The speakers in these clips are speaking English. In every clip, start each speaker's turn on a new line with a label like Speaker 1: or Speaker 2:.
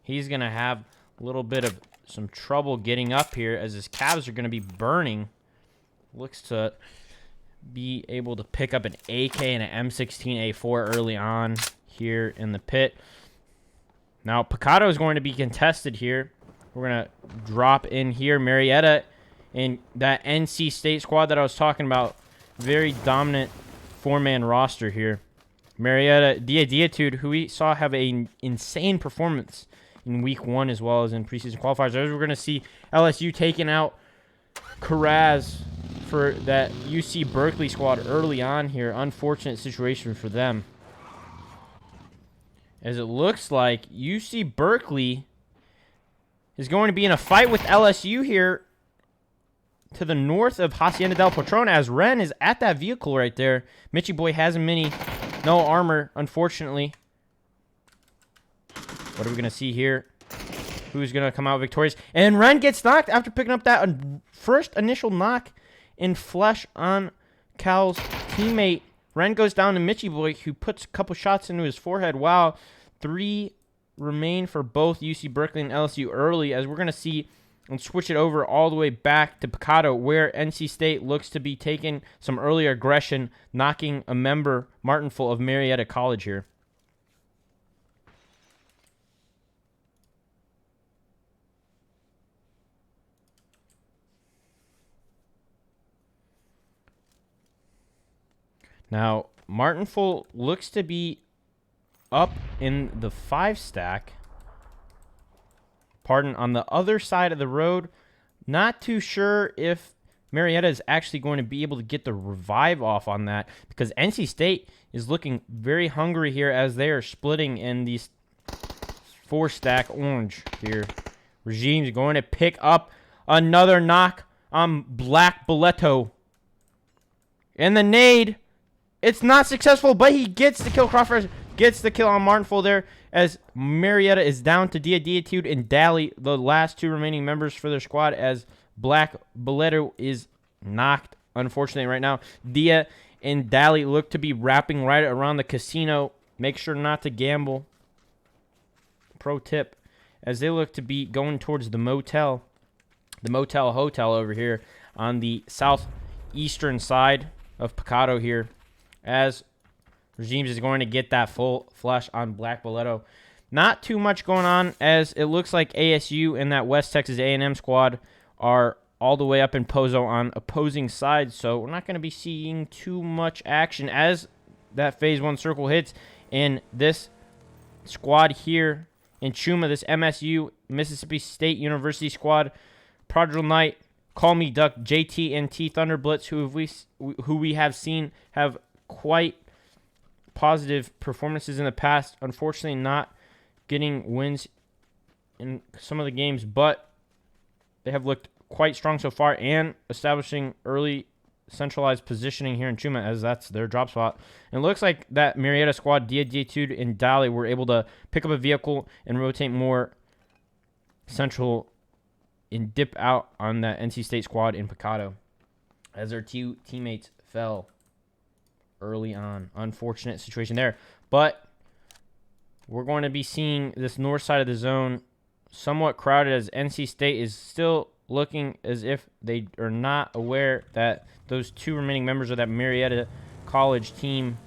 Speaker 1: he's going to have a little bit of some trouble getting up here as his calves are going to be burning. Looks to be able to pick up an AK and an M16A4 early on here in the pit. Now, Picado is going to be contested here. We're going to drop in here. Marietta in that NC State squad that I was talking about. Very dominant four-man roster here. Marietta Diatude, who we saw have an insane performance in week 1 as well as in preseason qualifiers. As we're going to see LSU taking out Carraz for that UC Berkeley squad early on here. Unfortunate situation for them, as it looks like UC Berkeley is going to be in a fight with LSU here to the north of Hacienda del Patrón, as Ren is at that vehicle right there. Mitchie Boy has a mini, no armor, unfortunately. What are we going to see here? Who's going to come out victorious? And Ren gets knocked after picking up that first initial knock in flesh on Cal's teammate. Ren goes down to Mitchie Boy, who puts a couple shots into his forehead. Wow. 3 remain for both UC Berkeley and LSU early, as we're going to see and switch it over all the way back to Picado, where NC State looks to be taking some early aggression, knocking a member, Martinful, of Marietta College here. Now, Martinful looks to be up in the 5 stack. Pardon, on the other side of the road. Not too sure if Marietta is actually going to be able to get the revive off on that, because NC State is looking very hungry here as they are splitting in these 4 stack orange here. Regime's going to pick up another knock on Black Boleto. And the nade, it's not successful, but he gets the kill. Crawford gets the kill on Martinful there, as Marietta is down to Diatude and Daly, the last 2 remaining members for their squad, as Black Boleto is knocked, unfortunately, right now. Dia and Daly look to be wrapping right around the casino. Make sure not to gamble. Pro tip, as they look to be going towards the motel hotel over here on the southeastern side of Picado here, as Regimes is going to get that full flush on Black Boleto. Not too much going on, as it looks like ASU and that West Texas A&M squad are all the way up in Pozo on opposing sides, so we're not going to be seeing too much action as that Phase 1 circle hits. And this squad here in Chuma, this MSU, Mississippi State University squad, Prodigal Knight, Call Me Duck, JT, and T Thunder Blitz, who we have seen have quite positive performances in the past. Unfortunately, not getting wins in some of the games, but they have looked quite strong so far and establishing early centralized positioning here in Chuma, as that's their drop spot. And it looks like that Marietta squad, Diatude and Dali, were able to pick up a vehicle and rotate more central and dip out on that NC State squad in Picado, as their 2 teammates fell early on. Unfortunate situation there. But we're going to be seeing this north side of the zone somewhat crowded, as NC State is still looking as if they are not aware that those 2 remaining members of that Marietta College team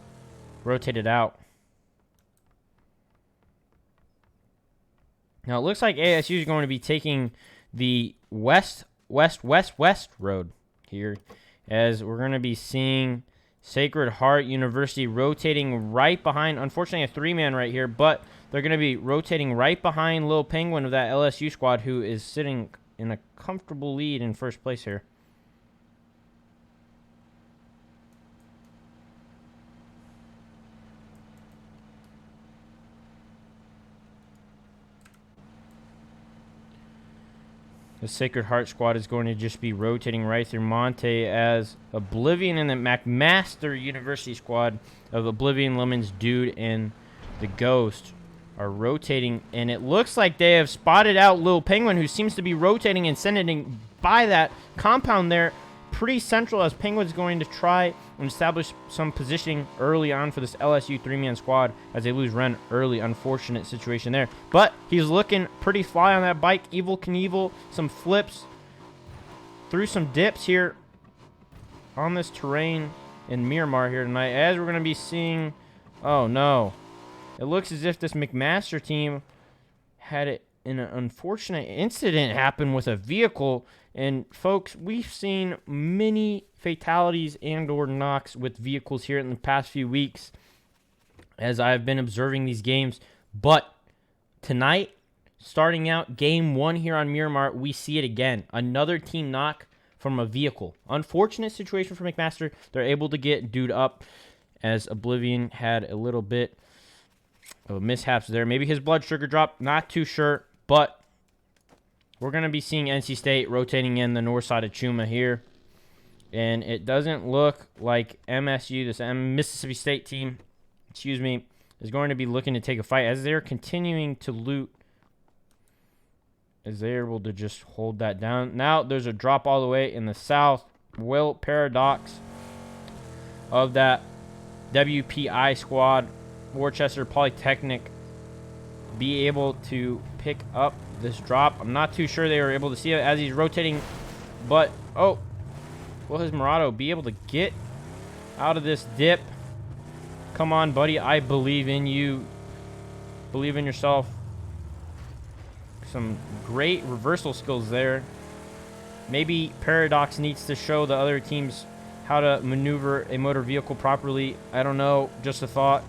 Speaker 1: rotated out. Now it looks like ASU is going to be taking the west road here, as we're going to be seeing Sacred Heart University rotating right behind, unfortunately a 3-man right here, but they're going to be rotating right behind Lil Penguin of that LSU squad, who is sitting in a comfortable lead in first place here. The Sacred Heart squad is going to just be rotating right through Monte, as Oblivion and the McMaster University squad of Oblivion, Lemons, Dude, and the Ghost are rotating. And it looks like they have spotted out Lil Penguin, who seems to be rotating and sending by that compound there. pretty central as Penguins going to try and establish some positioning early on for this LSU three-man squad as they lose Ren early. Unfortunate situation there. But he's looking pretty fly on that bike. Evil Knievel, some flips through some dips here on this terrain in Miramar here tonight. As we're going to be seeing, oh no, it looks as if this McMaster team had an unfortunate incident happen with a vehicle. And folks, we've seen many fatalities and or knocks with vehicles here in the past few weeks as I've been observing these games. But tonight, starting out game 1 here on Miramar, we see it again. Another team knock from a vehicle. Unfortunate situation for McMaster. They're able to get dude up as Oblivion had a little bit of mishaps there. Maybe his blood sugar dropped. Not too sure. But we're going to be seeing NC State rotating in the north side of Chuma here. And it doesn't look like MSU, this Mississippi State team, is going to be looking to take a fight as they're continuing to loot, as they're able to just hold that down. Now there's a drop all the way in the south. Will Paradox of that WPI squad, Worcester Polytechnic, be able to pick up this drop? I'm not too sure they were able to see it as he's rotating, but oh, will his Murado be able to get out of this dip? Come on, buddy, I believe in you. Believe in yourself. Some great reversal skills there. Maybe Paradox needs to show the other teams how to maneuver a motor vehicle properly. I don't know, just a thought.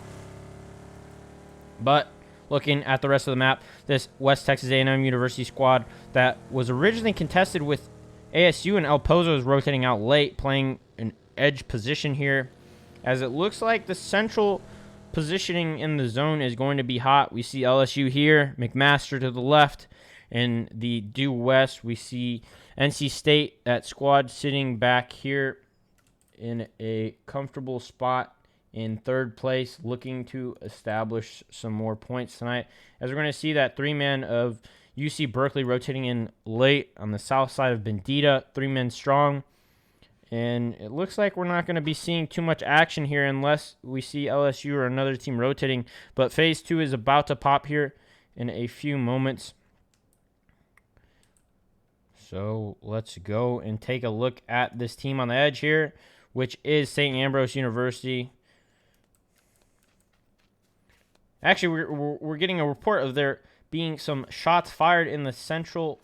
Speaker 1: But looking at the rest of the map, this West Texas A&M University squad that was originally contested with ASU and El Pozo is rotating out late, playing an edge position here, as it looks like the central positioning in the zone is going to be hot. We see LSU here, McMaster to the left, and the due west we see NC State, that squad sitting back here in a comfortable spot in third place, looking to establish some more points tonight. As we're going to see that three-man of UC Berkeley rotating in late on the south side of Bendita, 3 men strong. And it looks like we're not going to be seeing too much action here unless we see LSU or another team rotating. But phase 2 is about to pop here in a few moments. So let's go and take a look at this team on the edge here, which is St. Ambrose University. Actually, we're getting a report of there being some shots fired in the central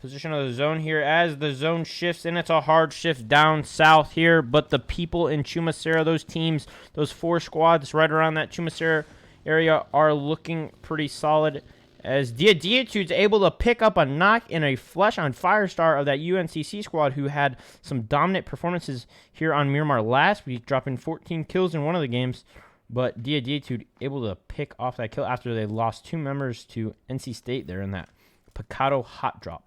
Speaker 1: position of the zone here as the zone shifts, and it's a hard shift down south here. But the people in Chumacera, those teams, those 4 squads right around that Chumacera area are looking pretty solid, as Diatude's able to pick up a knock in a flush on Firestar of that UNCC squad who had some dominant performances here on Miramar last week, dropping 14 kills in one of the games. But Diatude able to pick off that kill after they lost 2 members to NC State there in that Picado hot drop.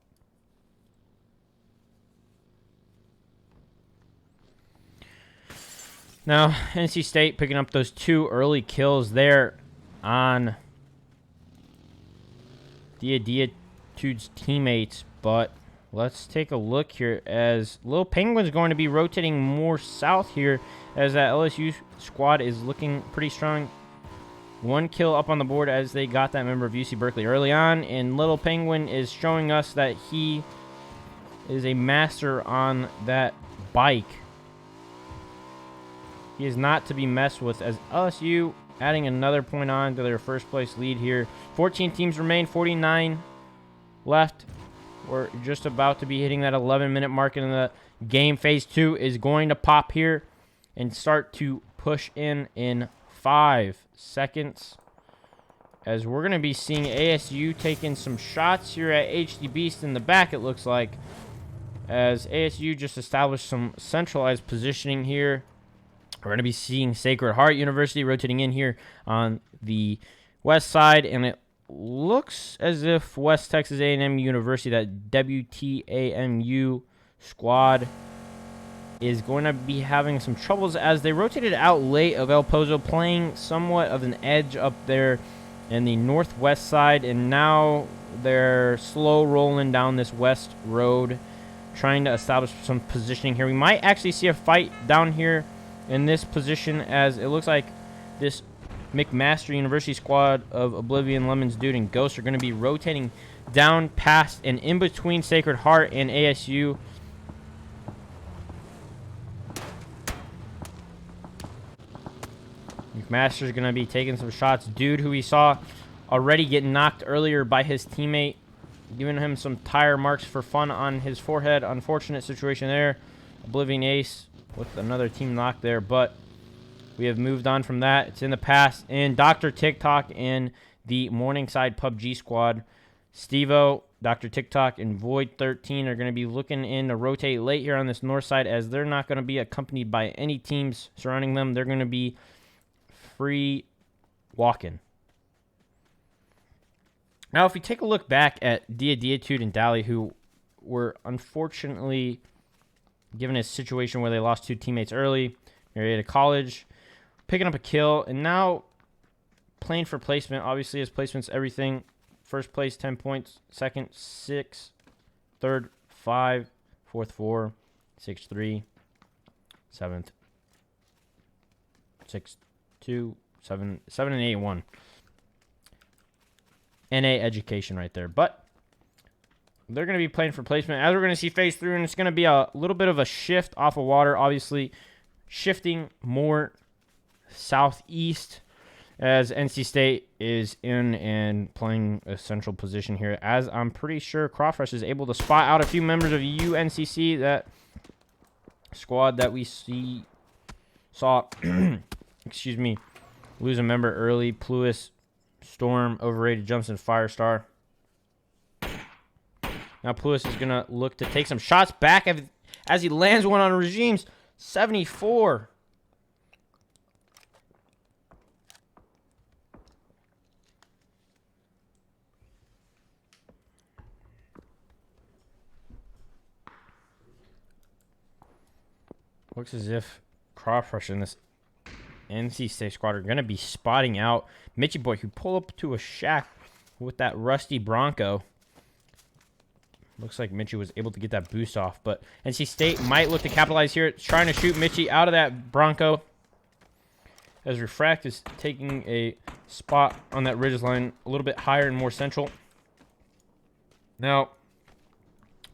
Speaker 1: Now, NC State picking up those 2 early kills there on Diatude's teammates. But let's take a look here as Little Penguin's going to be rotating more south here as that LSU squad is looking pretty strong. 1 kill up on the board as they got that member of UC Berkeley early on. And Little Penguin is showing us that he is a master on that bike. He is not to be messed with, as LSU adding another point on to their first place lead here. 14 teams remain, 49 left. We're just about to be hitting that 11-minute mark in the game. Phase 2 is going to pop here and start to push in 5 seconds. As we're going to be seeing ASU taking some shots here at HD Beast in the back, it looks like. As ASU just established some centralized positioning here. We're going to be seeing Sacred Heart University rotating in here on the west side, and it looks as if West Texas A&M University, that WTAMU squad, is going to be having some troubles as they rotated out late of El Pozo, playing somewhat of an edge up there in the northwest side, and now they're slow rolling down this west road trying to establish some positioning here. We might actually see a fight down here in this position, as it looks like this McMaster University squad of Oblivion, Lemons, Dude, and Ghost are going to be rotating down past and in between Sacred Heart and ASU. McMaster's going to be taking some shots. Dude, who we saw already get knocked earlier by his teammate, giving him some tire marks for fun on his forehead. Unfortunate situation there. Oblivion Ace with another team knock there, but we have moved on from that. It's in the past. And Dr. TikTok and the Morningside PUBG squad, Stevo, Dr. TikTok, and Void 13 are going to be looking in to rotate late here on this north side, as they're not going to be accompanied by any teams surrounding them. They're going to be free walking. Now, if we take a look back at Diatude and Dally, who were unfortunately given a situation where they lost 2 teammates early, Marietta College, picking up a kill, and now playing for placement. Obviously, as placement's everything. First place, 10 points. Second, 6. Third, 5. Fourth, 4. 6, 3. Seventh, 6, 2. 7, and 8, 1. NA education right there. But they're going to be playing for placement, as we're going to see phase through, and it's going to be a little bit of a shift off of water, obviously shifting more southeast, as NC State is in and playing a central position here, as I'm pretty sure Crawfresh is able to spot out a few members of UNCC, that squad that we saw excuse me, lose a member early. Pluis, Storm, Overrated, Jumps, and Firestar. Now Pluis is going to look to take some shots back as he lands one on Regimes. 74. Looks as if Crawfresh and this NC State squad are going to be spotting out Mitchie Boy, who pulled up to a shack with that rusty Bronco. Looks like Mitchie was able to get that boost off, but NC State might look to capitalize here. It's trying to shoot Mitchie out of that Bronco, as Refract is taking a spot on that ridge line a little bit higher and more central. Now,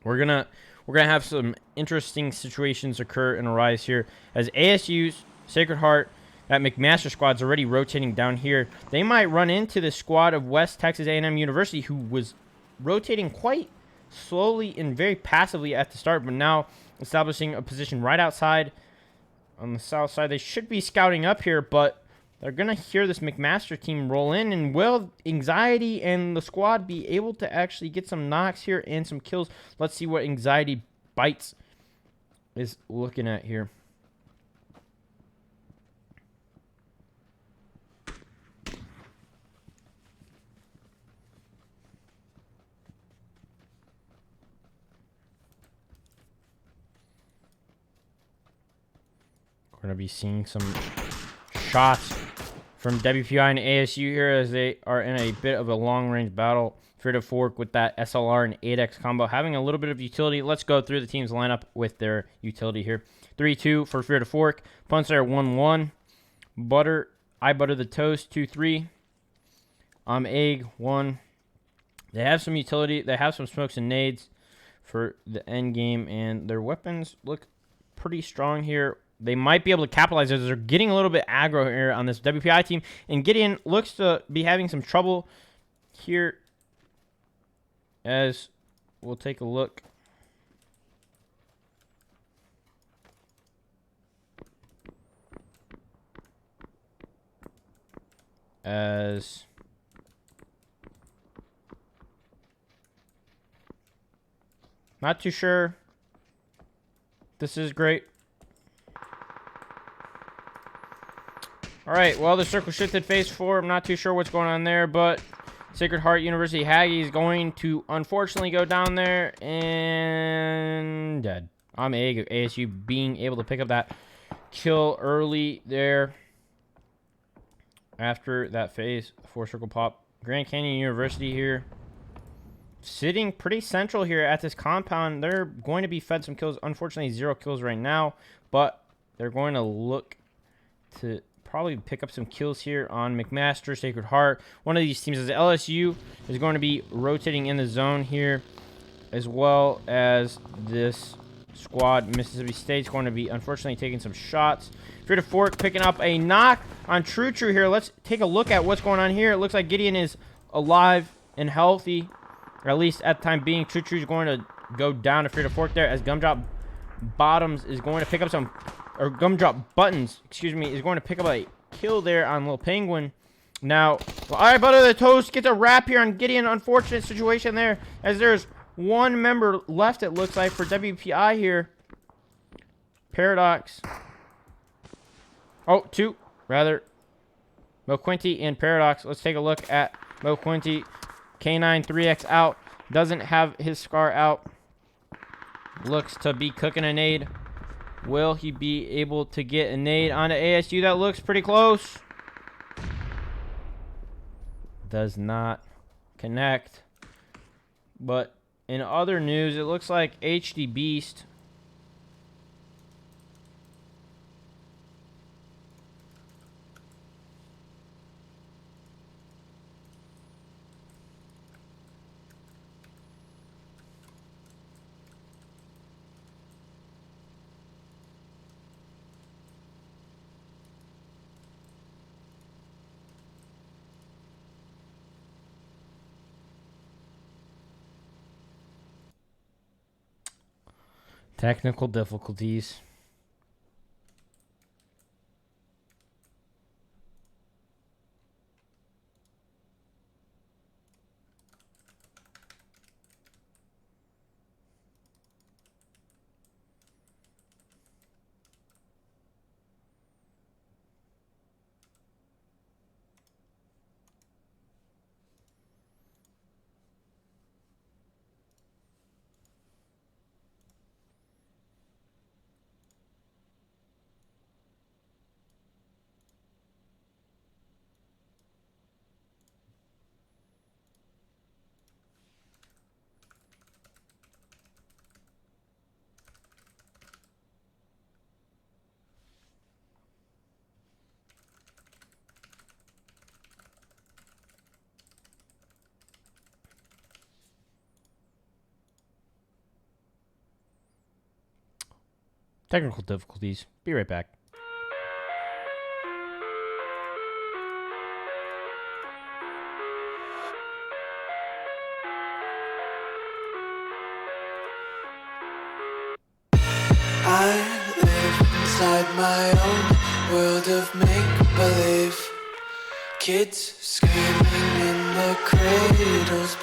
Speaker 1: we're gonna have some interesting situations occur and arise here, as ASU's Sacred Heart, that McMaster squad's already rotating down here. They might run into the squad of West Texas A&M University, who was rotating quite slowly and very passively at the start, but now establishing a position right outside on the south side. They should be scouting up here, but they're going to hear this McMaster team roll in, and will Anxiety and the squad be able to actually get some knocks here and some kills? Let's see what Anxiety Bites is looking at here. We're going to be seeing some shots from WPI and ASU here, as they are in a bit of a long-range battle. Fear to Fork with that SLR and 8X combo, having a little bit of utility. Let's go through the team's lineup with their utility here. 3-2 for Fear to Fork. Punster 1-1. Butter, I Butter the Toast, 2-3. Egg, 1. They have some utility. They have some smokes and nades for the end game, and their weapons look pretty strong here. They might be able to capitalize as they're getting a little bit aggro here on this WPI team. And Gideon looks to be having some trouble here, as we'll take a look. As not too sure. This is great. All right, well, the circle shifted phase 4. I'm not too sure what's going on there, but Sacred Heart University Haggy is going to unfortunately go down there and dead. Egg of ASU being able to pick up that kill early there after that phase 4 circle pop. Grand Canyon University here sitting pretty central here at this compound. They're going to be fed some kills. Unfortunately, 0 kills right now, but they're going to look to probably pick up some kills here on McMaster, Sacred Heart. One of these teams is LSU is going to be rotating in the zone here, as well as this squad. Mississippi State's going to be unfortunately taking some shots. Frida Fork picking up a knock on True True here. Let's take a look at what's going on here. It looks like Gideon is alive and healthy, or at least at the time being. True True is going to go down to Frida Fork there, as Gumdrop Bottoms is going to pick up some, or Gumdrop Buttons, excuse me, is going to pick up a kill there on Little Penguin. Now, all right, Butter the Toast gets a wrap here on Gideon. Unfortunate situation there, as there's one member left, it looks like, for WPI here. Paradox. Oh, two, rather. Moquinty and Paradox. Let's take a look at Moquinty. K9 3X out. Doesn't have his scar out. Looks to be cooking a nade. Will he be able to get a nade onto ASU? That looks pretty close. Does not connect. But in other news, it looks like HD Beast technical difficulties. Technical difficulties. Be right back.
Speaker 2: I live inside my own world of make-believe. Kids screaming in the cradles,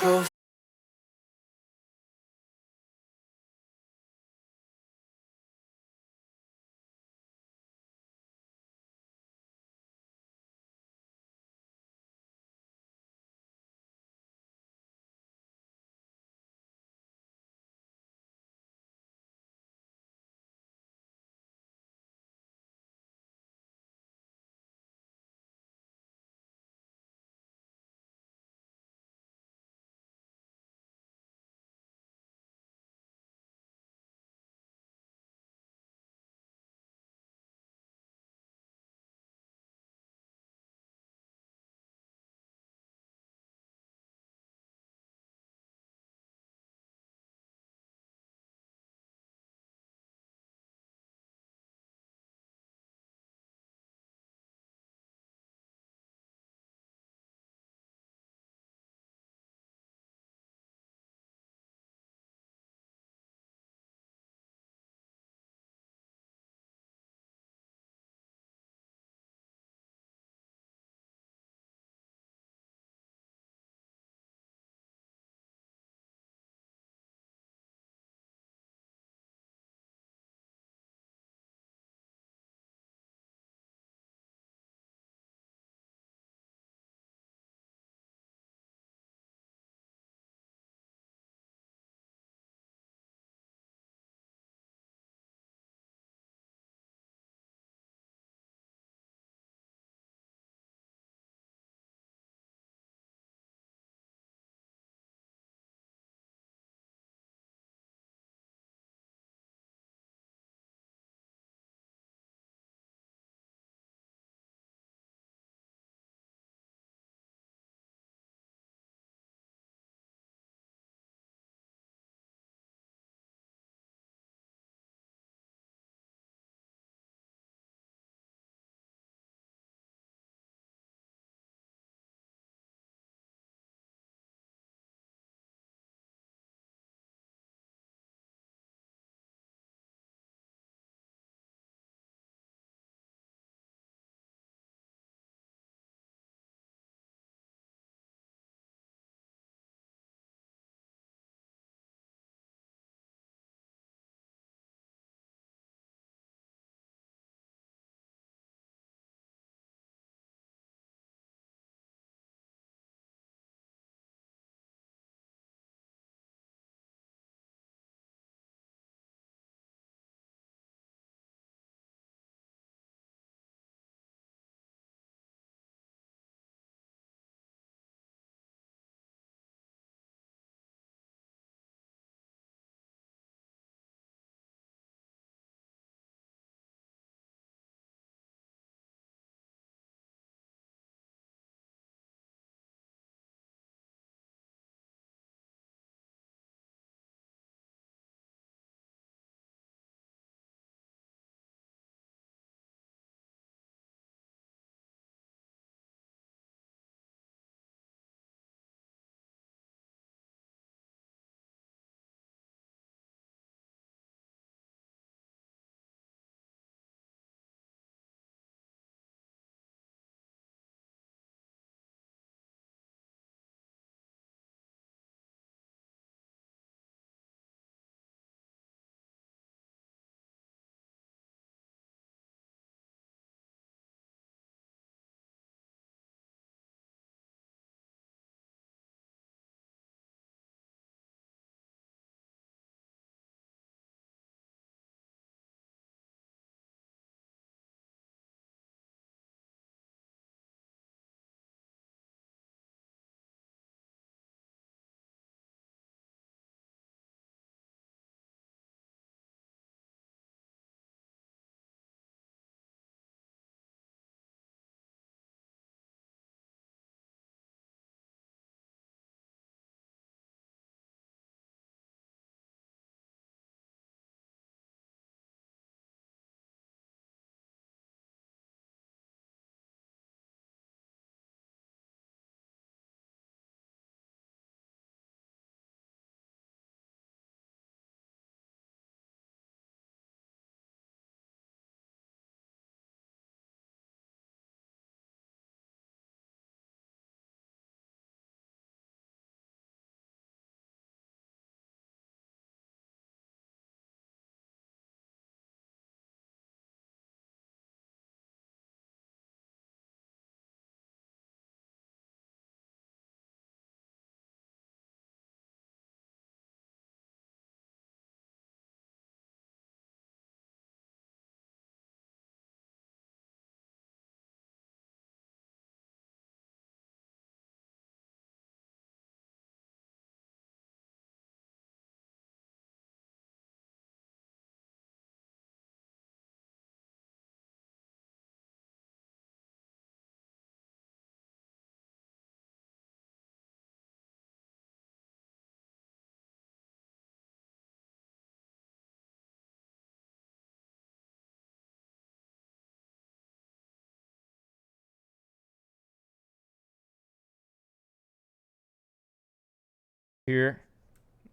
Speaker 1: here.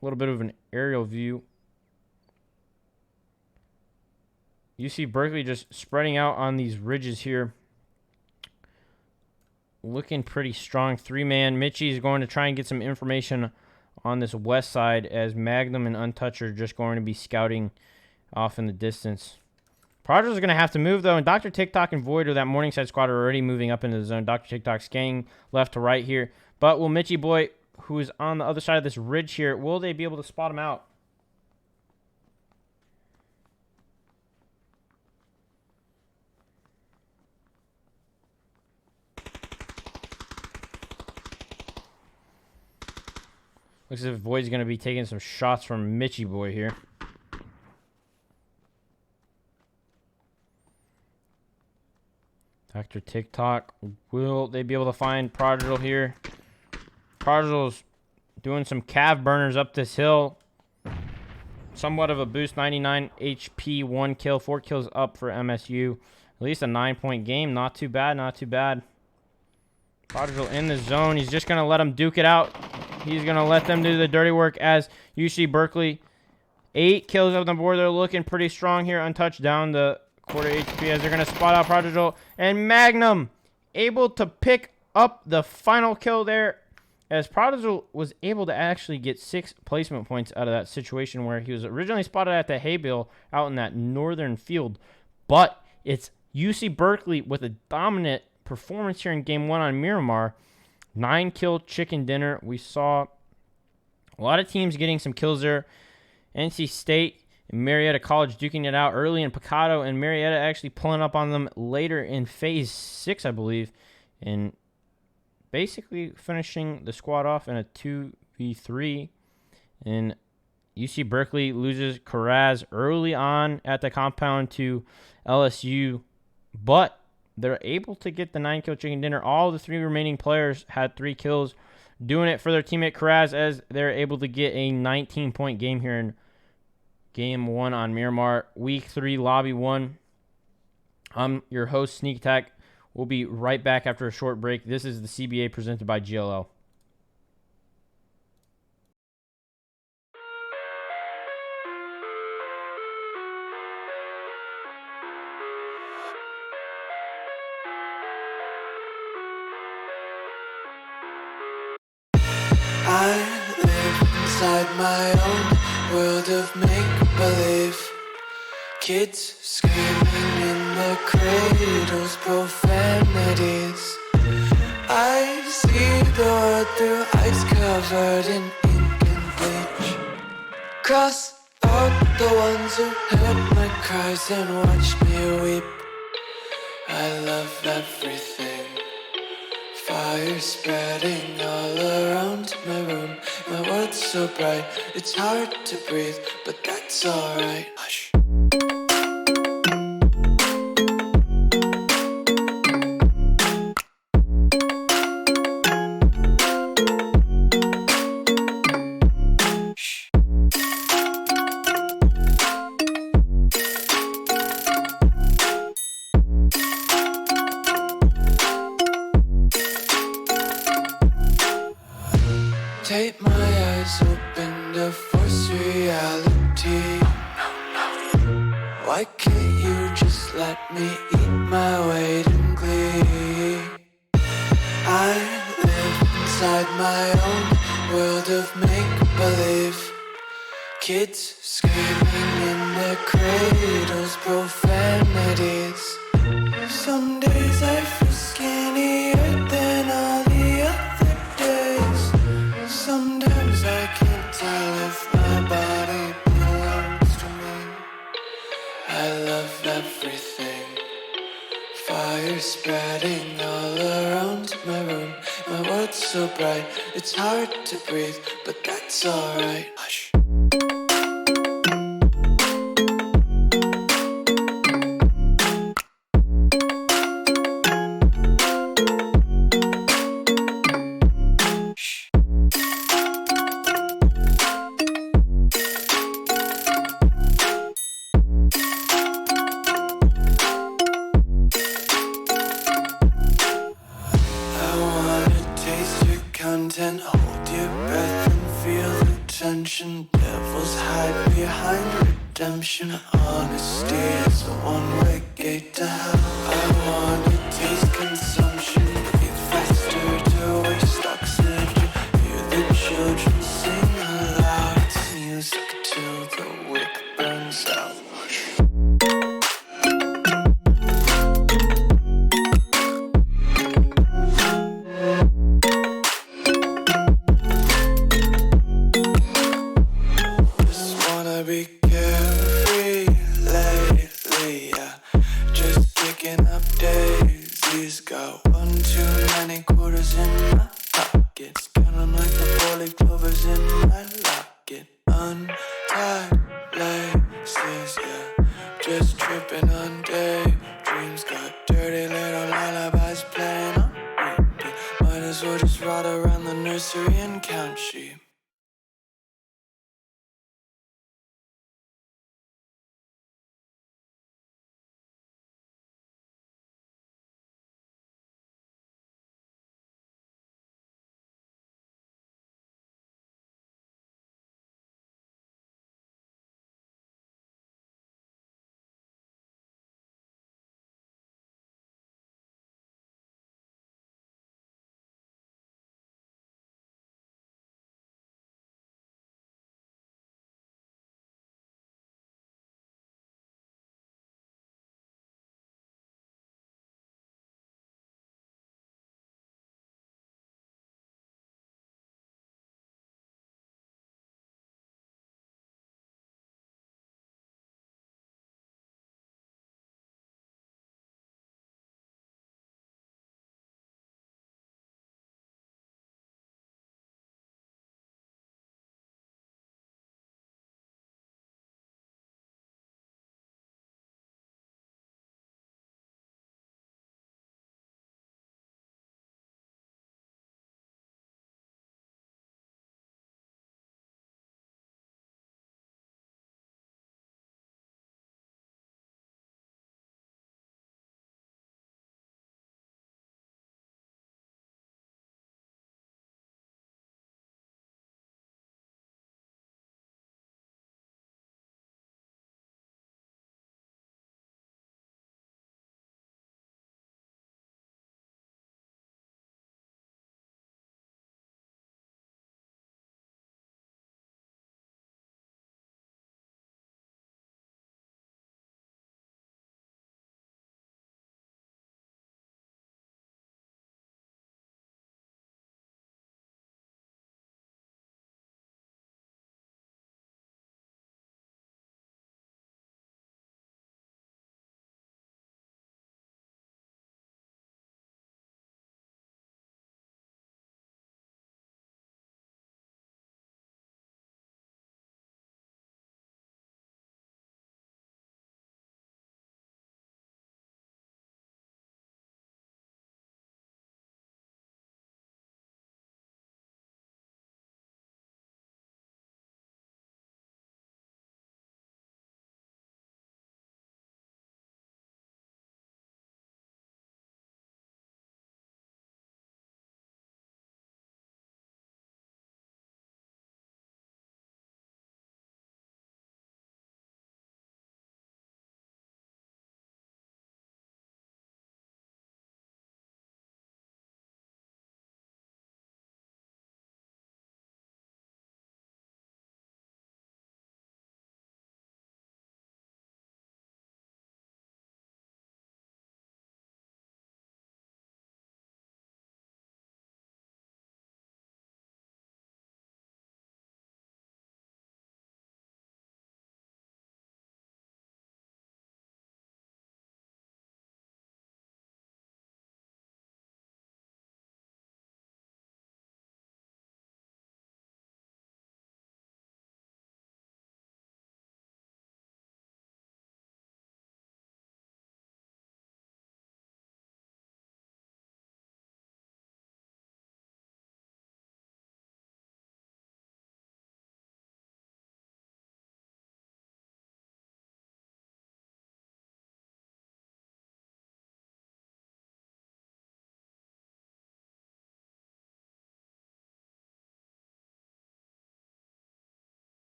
Speaker 1: A little bit of an aerial view. UC Berkeley just spreading out on these ridges here. Looking pretty strong. 3-man. Mitchie is going to try and get some information on this west side as Magnum and Untouched are just going to be scouting off in the distance. Prodigal's are going to have to move, though, and Dr. TikTok and Void or that Morningside squad are already moving up into the zone. Dr. TikTok scanning left to right here. But will Mitchie Boy, who is on the other side of this ridge here, will they be able to spot him out? Looks as if Void's going to be taking some shots from Mitchie Boy here. Dr. TikTok, will they be able to find Prodigal here? Prodigal's doing some cav burners up this hill. Somewhat of a boost, 99 HP, 1 kill, 4 kills up for MSU. At least a 9-point game. Not too bad, not too bad. Prodigal in the zone. He's just going to let him duke it out. He's going to let them do the dirty work as UC Berkeley. 8 kills on the board. They're looking pretty strong here. Untouched down the quarter HP as they're going to spot out Prodigal. And Magnum able to pick up the final kill there as Prodigal was able to actually get 6 placement points out of that situation where he was originally spotted at the hay bale out in that northern field. But it's UC Berkeley with a dominant performance here in Game 1 on Miramar. 9-kill chicken dinner. We saw a lot of teams getting some kills there. NC State and Marietta College duking it out early in Picado, and Marietta actually pulling up on them later in Phase 6, I believe, and basically finishing the squad off in a 2v3. And UC Berkeley loses Carraz early on at the compound to LSU, but they're able to get the 9-kill chicken dinner. All the 3 remaining players had 3 kills, doing it for their teammate Carraz as they're able to get a 19-point game here in Game 1 on Miramar. Week 3, Lobby 1. I'm your host, Sneak Attack. We'll be right back after a short break. This is the CBA presented by GLL.
Speaker 2: I live inside my own world of make-believe. Kids screaming in the cradles, profanities. I see the world through ice covered in ink and bleach. Cross out the ones who heard my cries and watched me weep. I love everything. Fire spreading all around my room. My world's so bright, it's hard to breathe, but that's alright. Hush. Take my eyes open to force reality. Why can't you just let me eat my weight in glee? I live inside my own world of make-believe. Kids screaming in their cradles, profanities. Some days I feel skinnier than all the other days. Sometimes I can't tell if my body belongs to me. I love everything. Fire spreading all around my room. My world's so bright, it's hard to breathe, but that's alright. Hush. Hold your breath and feel attention. Devils hide behind redemption. Honesty is a one-way gate to hell. I wanna taste consumption. Breathe faster to waste oxygen. Hear the children sing aloud. It's music till the wick burns out. Just wanna be carefree lately, yeah. Just kicking up daisies.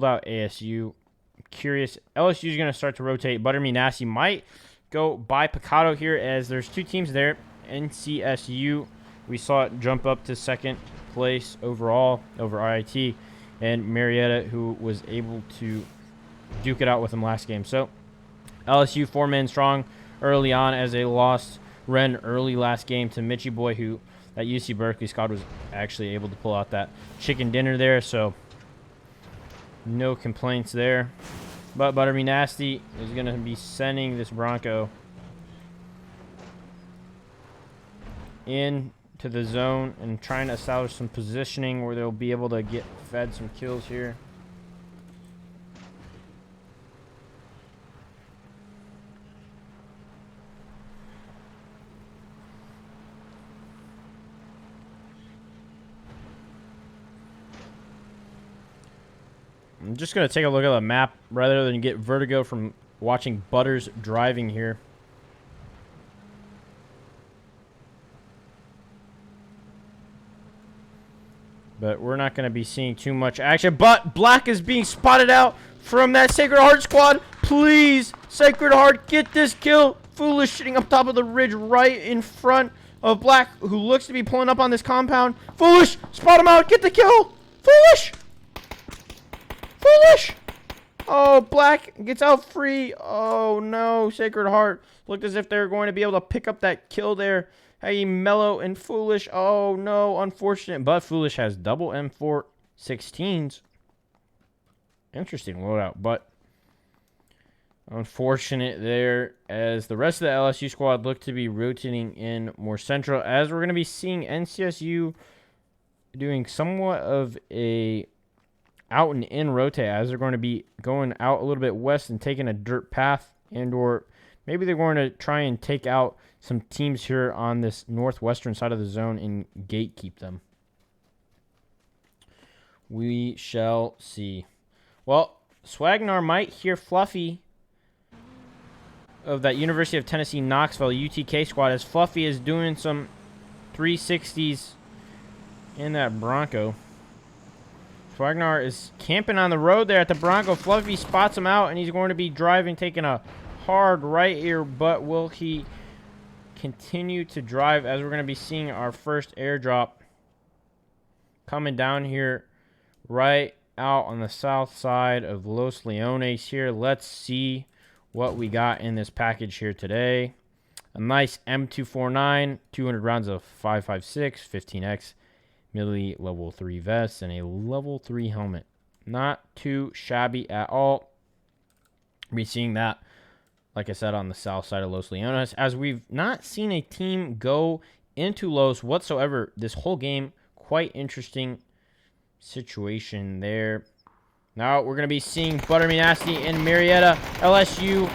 Speaker 1: pulled out ASU. Curious. LSU is going to start to rotate. Butterme Nasty might go by Picado here, as there's two teams there. NCSU, we saw it jump up to second place overall over IIT, and Marietta, who was able to duke it out with them last game. So LSU 4-man strong early on, as they lost Ren early last game to Mitchie Boy, who that UC Berkeley squad was actually able to pull out that chicken dinner there. So no complaints there. But Butterme Nasty is going to be sending this Bronco into the zone and trying to establish some positioning where they'll be able to get fed some kills here. I'm just going to take a look at the map rather than get vertigo from watching Butters driving here. But we're not going to be seeing too much action. But Black is being spotted out from that Sacred Heart squad. Please, Sacred Heart, get this kill. Foolish sitting up top of the ridge right in front of Black, who looks to be pulling up on this compound. Foolish, spot him out, get the kill. Foolish. Foolish! Oh, Black gets out free. Oh, no. Sacred Heart looked as if they were going to be able to pick up that kill there. Hey, Mellow and Foolish. Oh, no. Unfortunate. But Foolish has double M4 16s. Interesting loadout, but unfortunate there, as the rest of the LSU squad looked to be rotating in more central, as we're going to be seeing NCSU doing somewhat of a out and in rotate, as they're going to be going out a little bit west and taking a dirt path, and or maybe they're going to try and take out some teams here on this northwestern side of the zone and gatekeep them. We shall see. Well, Swagnar might hear Fluffy of that University of Tennessee Knoxville UTK squad, as Fluffy is doing some 360s in that Bronco. Swagnar is camping on the road there at the Bronco. Fluffy spots him out, and he's going to be driving, taking a hard right here. But will he continue to drive, as we're going to be seeing our first airdrop coming down here right out on the south side of Los Leones here. Let's see what we got in this package here today. A nice M249, 200 rounds of 5.56, 15X. Millie level 3 vest, and a level 3 helmet. Not too shabby at all. We're seeing that, like I said, on the south side of Los Leones, as we've not seen a team go into Los whatsoever this whole game. Quite interesting situation there. Now we're going to be seeing Butterme Nasty and Marietta. LSU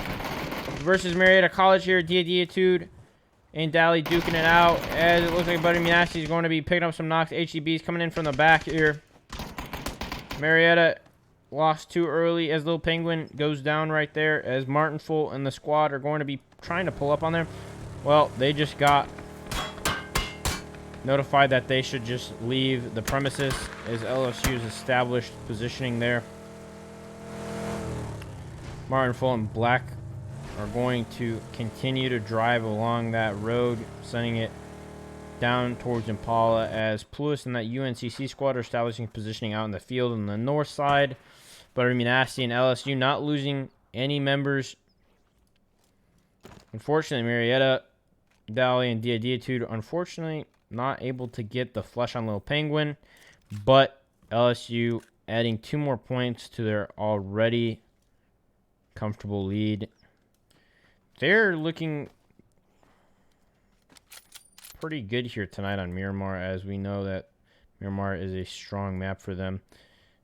Speaker 1: versus Marietta College here. Diatude and Dally duking it out, as it looks like Butterme Nasty is going to be picking up some knocks. HEBs coming in from the back here. Marietta lost too early, as Little Penguin goes down right there, as Martinful and the squad are going to be trying to pull up on there. Well, they just got notified that they should just leave the premises, as LSU's established positioning there. Martinful and Black are going to continue to drive along that road, sending it down towards Impala, as Pluis and that UNCC squad are establishing positioning out in the field on the north side. Butterme Nasty and LSU not losing any members. Unfortunately, Marietta, Dally, and Diatude, unfortunately, not able to get the flush on Little Penguin, but LSU adding 2 more points to their already comfortable lead. They're looking pretty good here tonight on Miramar, as we know that Miramar is a strong map for them.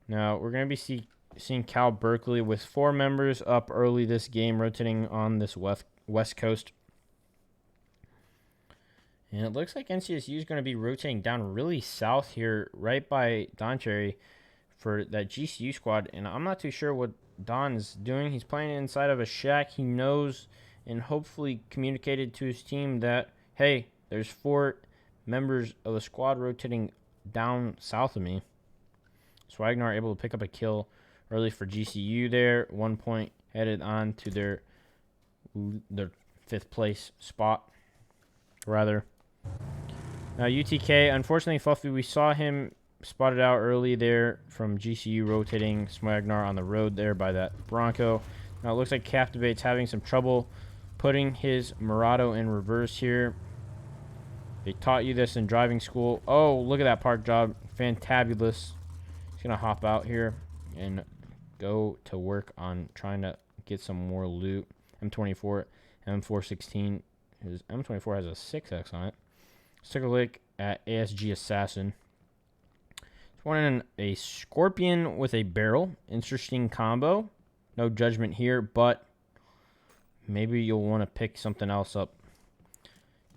Speaker 1: Now, we're going to be seeing Cal Berkeley with 4 members up early this game, rotating on this west coast. And it looks like NCSU is going to be rotating down really south here, right by Don Cherry, for that GCU squad. And I'm not too sure what Don is doing. He's playing inside of a shack. He knows and hopefully communicated to his team that, hey, there's 4 members of the squad rotating down south of me. Swagnar able to pick up a kill early for GCU there. 1 point headed on to their 5th place spot, rather. Now, UTK, unfortunately, Fluffy, we saw him spotted out early there from GCU rotating Smagnar on the road there by that Bronco. Now, it looks like Captivate's having some trouble putting his Murado in reverse here. They taught you this in driving school. Oh, look at that park job. Fantabulous. He's going to hop out here and go to work on trying to get some more loot. M24, M416. His M24 has a 6X on it. Let's take a look at ASG Assassin. He's running a Scorpion with a barrel. Interesting combo. No judgment here, but maybe you'll want to pick something else up.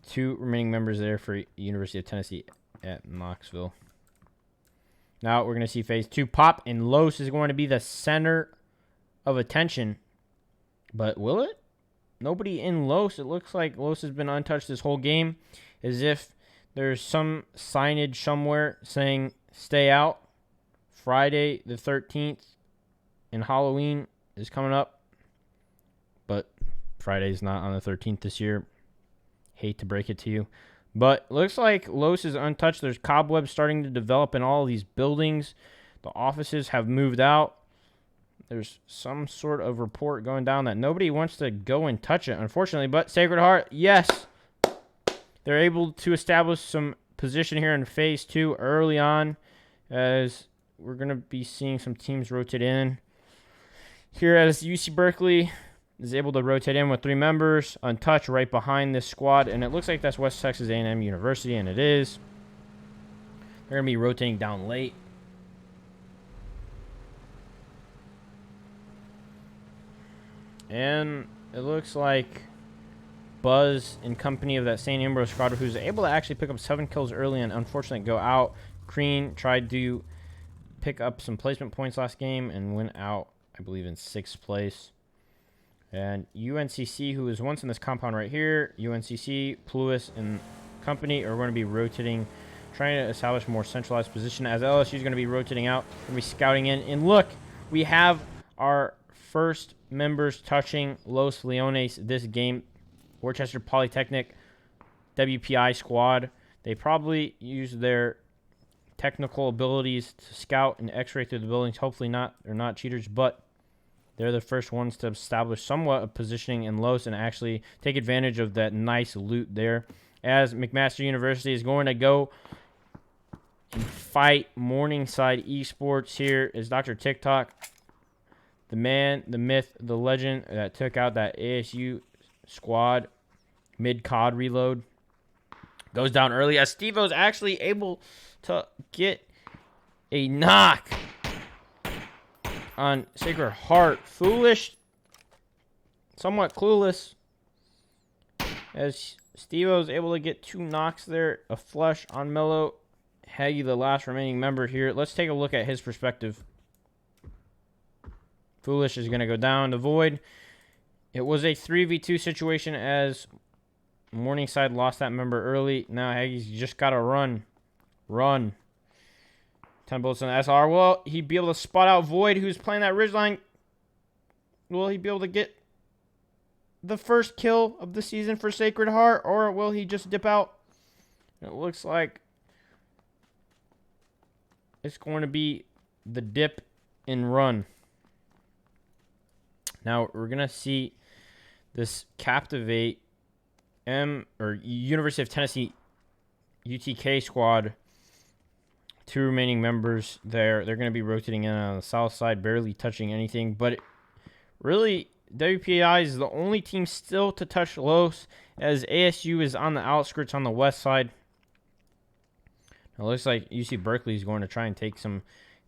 Speaker 1: 2 remaining members there for University of Tennessee at Knoxville. Now we're going to see phase 2 pop, and Los is going to be the center of attention. But will it? Nobody in Los. It looks like Los has been untouched this whole game, as if there's some signage somewhere saying stay out. Friday the 13th and Halloween is coming up, but Friday's not on the 13th this year. Hate to break it to you, but looks like Los is untouched. There's cobwebs starting to develop in all of these buildings. The offices have moved out. There's some sort of report going down that nobody wants to go and touch it, unfortunately. But Sacred Heart, yes, they're able to establish some position here in phase 2 early on, as we're going to be seeing some teams rotate in. Here as UC Berkeley is able to rotate in with 3 members, untouched right behind this squad, and it looks like that's West Texas A&M University, and it is. They're going to be rotating down late. And it looks like Buzz in company of that St. Ambrose squad, who's able to actually pick up 7 kills early and unfortunately go out. Crean tried to pick up some placement points last game and went out, I believe, in 6th place. And UNCC, who is once in this compound right here, UNCC, Pluis, and company are going to be rotating, trying to establish a more centralized position, as LSU is going to be rotating out, going to be scouting in. And look, we have our first members touching Los Leones this game. Worcester Polytechnic WPI squad. They probably use their technical abilities to scout and x-ray through the buildings. Hopefully not. They're not cheaters, but they're the first ones to establish somewhat of positioning in Los and actually take advantage of that nice loot there. As McMaster University is going to go and fight Morningside Esports here is Dr. TikTok, the man, the myth, the legend that took out that ASU squad mid-COD reload. Goes down early as Steve-O's actually able to get a knock on Sacred Heart. Foolish, somewhat clueless, as Steve-O's able to get 2 knocks there. A flush on Mello. Haggy, the last remaining member here. Let's take a look at his perspective. Foolish is going to go down the void. It was a 3v2 situation as Morningside lost that member early. Now Haggy's just got to run. Run. 10 bullets on the SR. Well, he'd be able to spot out Void, who's playing that ridgeline. Will he be able to get the first kill of the season for Sacred Heart, or will he just dip out? It looks like it's going to be the dip and run. Now, we're going to see this Captivate University of Tennessee UTK squad. 2 remaining members there. They're going to be rotating in on the south side, barely touching anything. But really, WPI is the only team still to touch Los, as ASU is on the outskirts on the west side. It looks like UC Berkeley is going to try and take some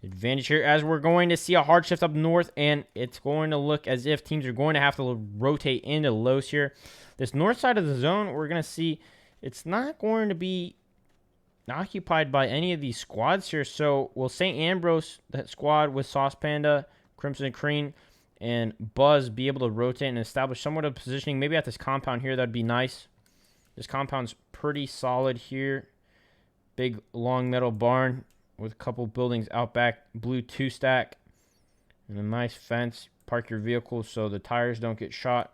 Speaker 1: advantage here, as we're going to see a hard shift up north, and it's going to look as if teams are going to have to rotate into Los here. This north side of the zone, we're going to see it's not going to be occupied by any of these squads here. So will St. Ambrose, that squad with Sauce Panda, Crimson Cream, and Buzz, be able to rotate and establish somewhat of positioning? Maybe at this compound here, that'd be nice. This compound's pretty solid here. Big long metal barn with a couple buildings out back. Blue 2-stack. in a nice fence. Park your vehicle so the tires don't get shot.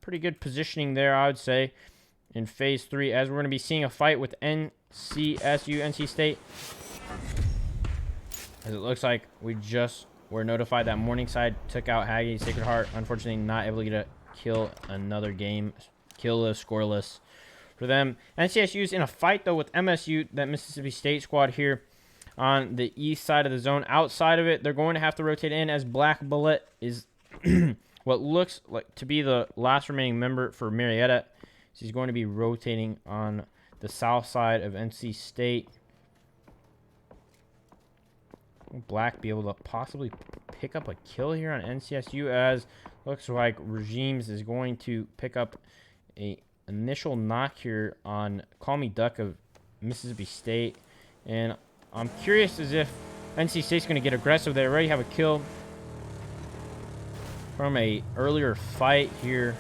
Speaker 1: Pretty good positioning there, I would say, in Phase 3, as we're going to be seeing a fight with NC State. As it looks like we just were notified that Morningside took out Haggard Sacred Heart. Unfortunately, not able to get a kill another game. Killless, scoreless for them. NCSU's in a fight, though, with MSU, that Mississippi State squad here on the east side of the zone. Outside of it, they're going to have to rotate in as Black Bullet is what looks like to be the last remaining member for Marietta. So he's going to be rotating on the south side of NC State. Will Black be able to possibly pick up a kill here on NCSU, as looks like Regimes is going to pick up a initial knock here on Call Me Duck of Mississippi State. And I'm curious as if NC State's going to get aggressive. They already have a kill from a earlier fight here.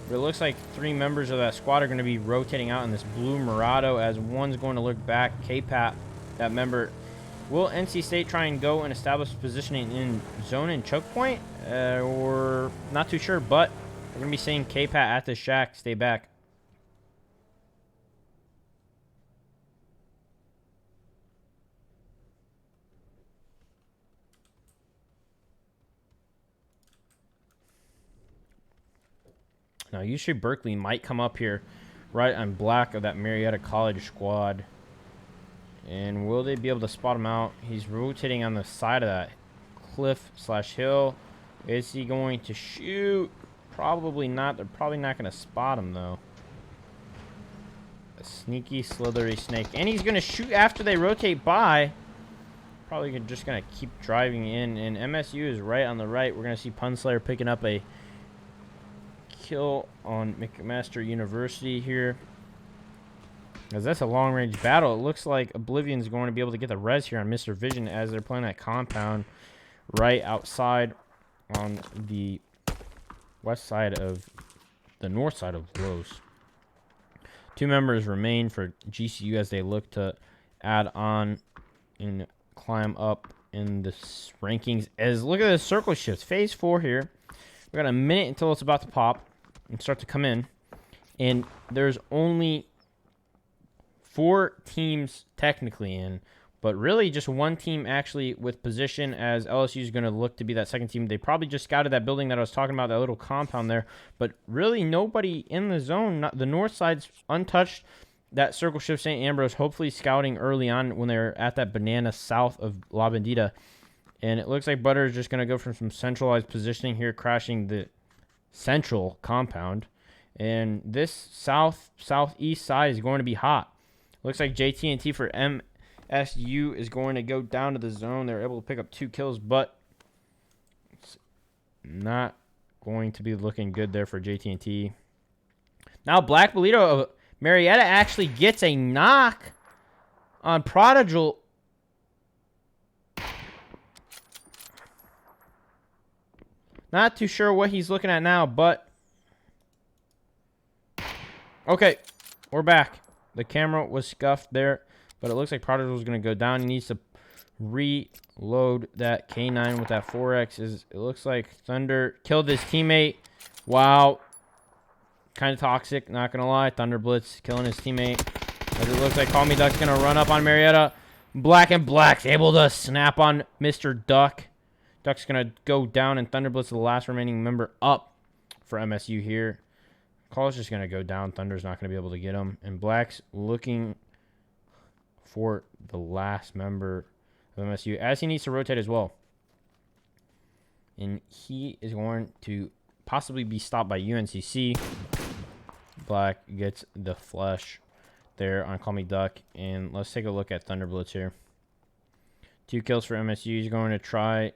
Speaker 1: But it looks like 3 members of that squad are going to be rotating out in this blue Murado, as one's going to look back. K-Pat, that member. Will NC State try and go and establish positioning in zone and choke point? Or not too sure, but we're going to be seeing K-Pat at the shack. Stay back. Now, usually Berkeley might come up here right on Black of that Marietta College squad. And will they be able to spot him out? He's rotating on the side of that cliff/hill. Is he going to shoot? Probably not. They're probably not going to spot him, though. A sneaky, slithery snake. And he's going to shoot after they rotate by. Probably just going to keep driving in. And MSU is right on the right. We're going to see Punslayer picking up a kill on McMaster University here. As that's a long-range battle. It looks like Oblivion's going to be able to get the res here on Mr. Vision, as they're playing that compound right outside on the west side of the north side of Rose. 2 members remain for GCU as they look to add on and climb up in the rankings. As look at the circle shifts. Phase 4 here. We got a minute until it's about to pop and start to come in. And there's only 4 teams technically in, but really just 1 team actually with position, as LSU is going to look to be that second team. They probably just scouted that building that I was talking about, that little compound there, but really nobody in the zone. The north side's untouched. That circle shift St. Ambrose, hopefully scouting early on when they're at that banana south of La Bandita. And it looks like Butter is just going to go from some centralized positioning here, crashing the central compound. And this southeast side is going to be hot. Looks like JT&T for MSU is going to go down to the zone. They're able to pick up 2 kills, but it's not going to be looking good there for JT&T. Now Black Bolito of Marietta actually gets a knock on Prodigal. Not too sure what he's looking at now, but okay, we're back. The camera was scuffed there, but it looks like Prodigal is going to go down. He needs to reload that K9 with that 4X. It looks like Thunder killed his teammate. Wow. Kind of toxic, not going to lie. Thunder Blitz killing his teammate. As it looks like Call Me Duck's going to run up on Marietta. Black's able to snap on Mr. Duck. Duck's going to go down, and Thunder Blitz is the last remaining member up for MSU here. Call's just going to go down. Thunder's not going to be able to get him. And Black's looking for the last member of MSU, as he needs to rotate as well. And he is going to possibly be stopped by UNCC. Black gets the flush there on Call Me Duck. And let's take a look at Thunder Blitz here. 2 kills for MSU. He's going to try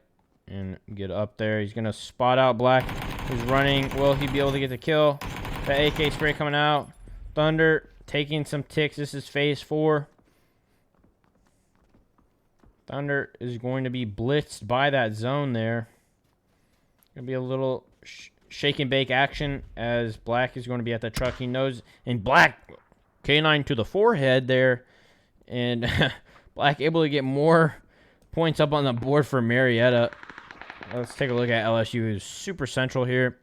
Speaker 1: and get up there. He's going to spot out Black, who's running. Will he be able to get the kill? The AK spray coming out. Thunder taking some ticks. This is phase 4. Thunder is going to be blitzed by that zone there. Going to be a little shake and bake action, as Black is going to be at the truck. He knows, and Black K9 to the forehead there. And Black able to get more points up on the board for Marietta. Let's take a look at LSU. It's super central here.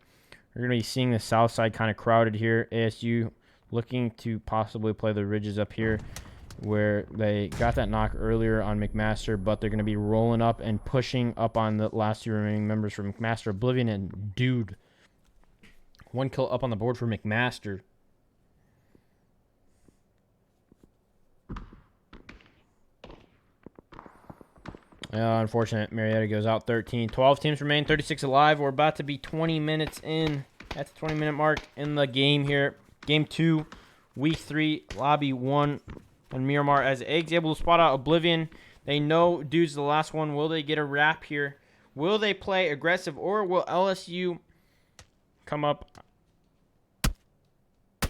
Speaker 1: We're going to be seeing the south side kind of crowded here. ASU looking to possibly play the ridges up here where they got that knock earlier on McMaster, but they're going to be rolling up and pushing up on the last two remaining members for McMaster. Oblivion and Dude. 1 kill up on the board for McMaster. Unfortunate. Marietta goes out 13. 12 teams remain, 36 alive. We're about to be 20 minutes in. At the 20-minute mark in the game here. Game 2, Week 3, Lobby 1. And Miramar as Eggs able to spot out Oblivion. They know Dude's the last one. Will they get a wrap here? Will they play aggressive, or will LSU come up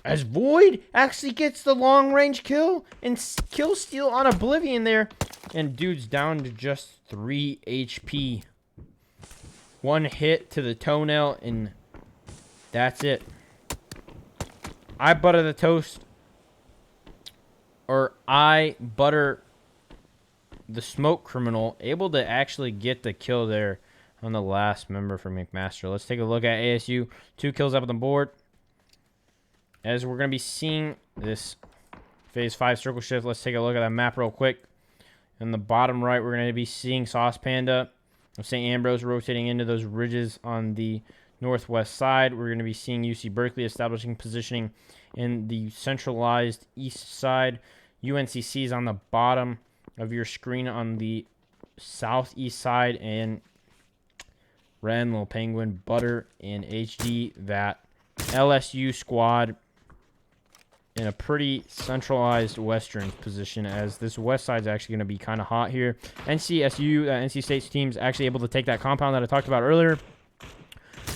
Speaker 1: as Void actually gets the long-range kill and kill steal on Oblivion there? And Dude's down to just 3 HP. 1 hit to the toenail, and that's it. I butter the toast. Or I butter the smoke criminal. Able to actually get the kill there on the last member for McMaster. Let's take a look at ASU. 2 kills up on the board. As we're going to be seeing this Phase 5 circle shift, let's take a look at that map real quick. In the bottom right, we're going to be seeing Sauce Panda of St. Ambrose rotating into those ridges on the northwest side. We're going to be seeing UC Berkeley establishing positioning in the centralized east side. UNCC is on the bottom of your screen on the southeast side. And Ren, Little Penguin, Butter, and HD, that LSU squad in a pretty centralized western position, as this west side is actually going to be kind of hot here. NCSU, NC State's team's actually able to take that compound that I talked about earlier.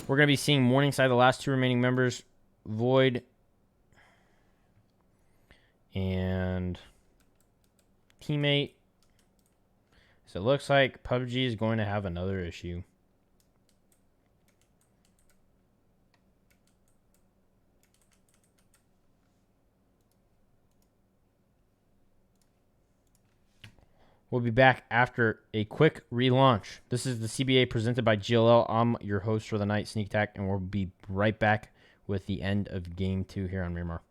Speaker 1: We're going to be seeing Morningside, the last 2 remaining members, Void and Teammate. So it looks like PUBG is going to have another issue. We'll be back after a quick relaunch. This is the CBA presented by GLL. I'm your host for the night, Sneak Attack, and we'll be right back with the end of Game 2 here on Miramar.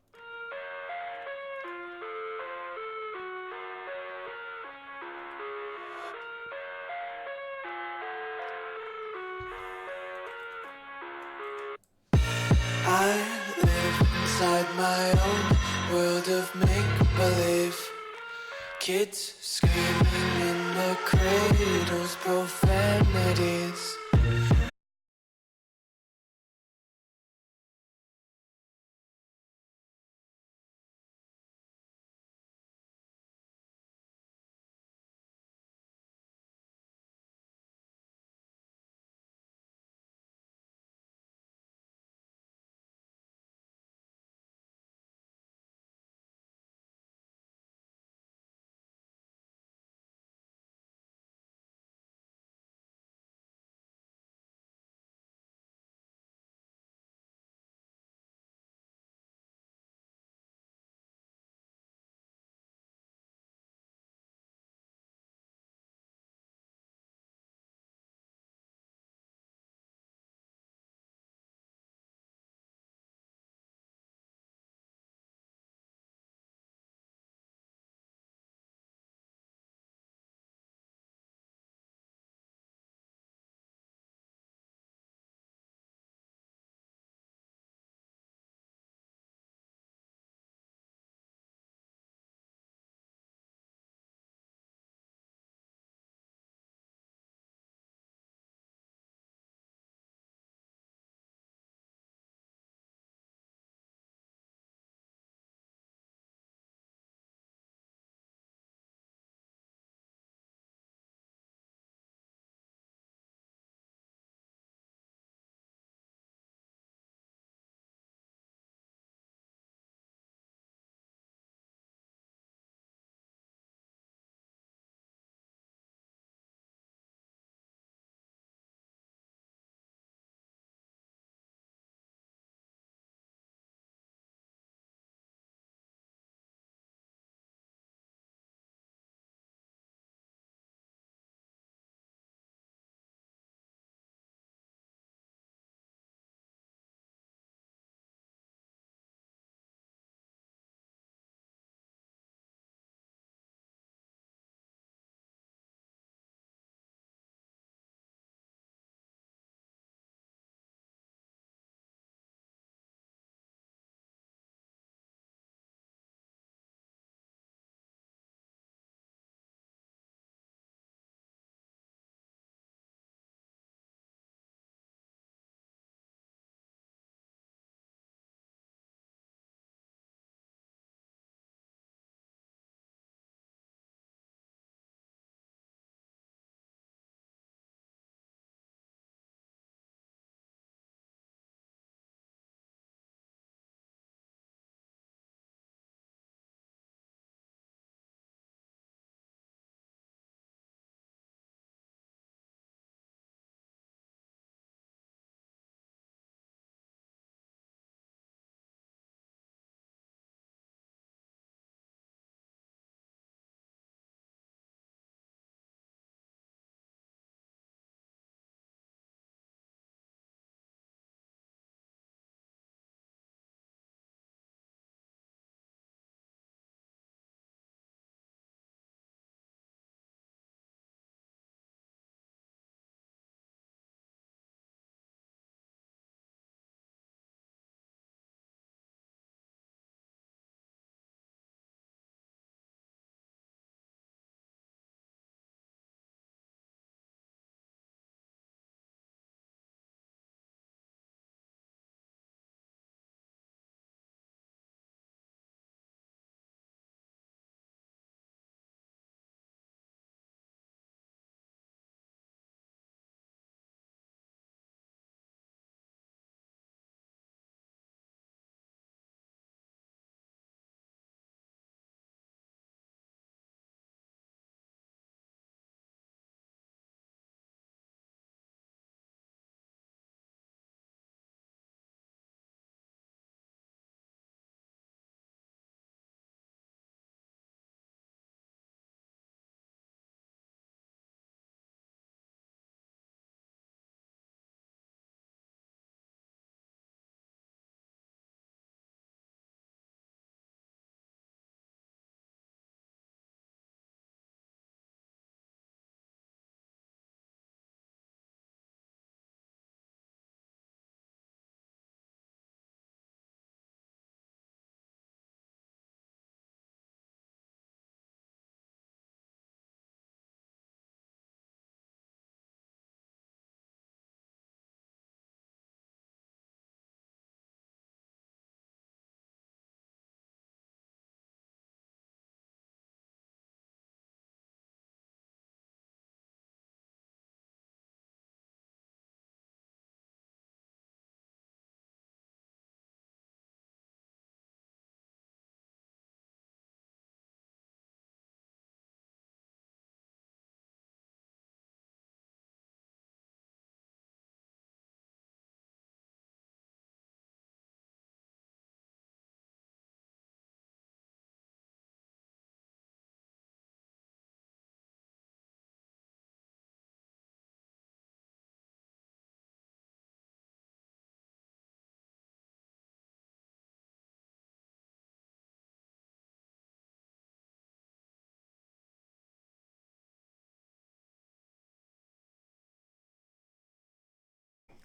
Speaker 2: I live inside my own world of make-believe. Kids screaming in the cradles, profanities.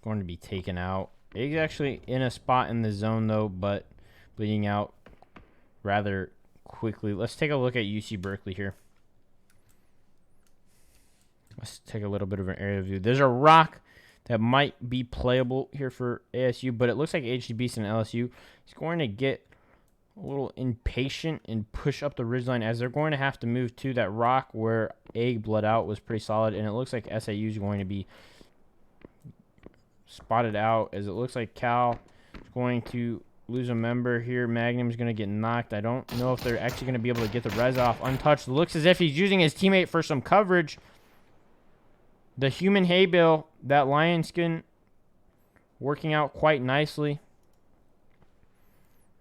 Speaker 1: going to be taken out. He's actually in a spot in the zone, though, but bleeding out rather quickly. Let's take a look at UC Berkeley here. Let's take a little bit of an area view. There's a rock that might be playable here for ASU, but it looks like HD Beast and LSU is going to get a little impatient and push up the ridgeline as they're going to have to move to that rock where Egg bled out was pretty solid, and it looks like SAU is going to be spotted out as it looks like Cal is going to lose a member here. Magnum's going to get knocked. I don't know if they're actually going to be able to get the res off untouched. Looks as if he's using his teammate for some coverage. The human hay bale, that lion skin, working out quite nicely.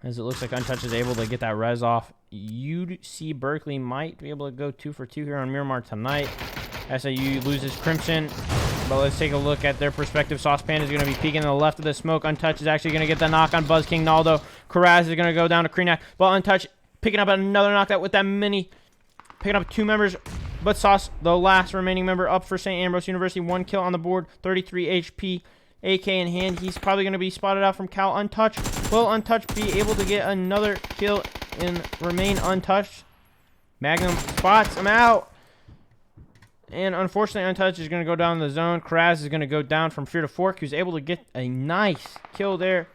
Speaker 1: As it looks like Untouched is able to get that res off. UC Berkeley might be able to go 2 for 2 here on Miramar tonight. SAU loses Crimson. But let's take a look at their perspective. Sauce Panda is going to be peeking to the left of the smoke. Untouched is actually going to get the knock on Buzz King Naldo. Karaz is going to go down to Kreenak. But Untouched picking up another knockout with that mini. Picking up 2 members. But Sauce, the last remaining member up for St. Ambrose University. 1 kill on the board. 33 HP. AK in hand. He's probably going to be spotted out from Cal. Untouched. Will Untouched be able to get another kill and remain untouched? Magnum spots him out. And unfortunately, Untouched is going to go down the zone. Kraz is going to go down from Fear to Fork, who's able to get a nice kill there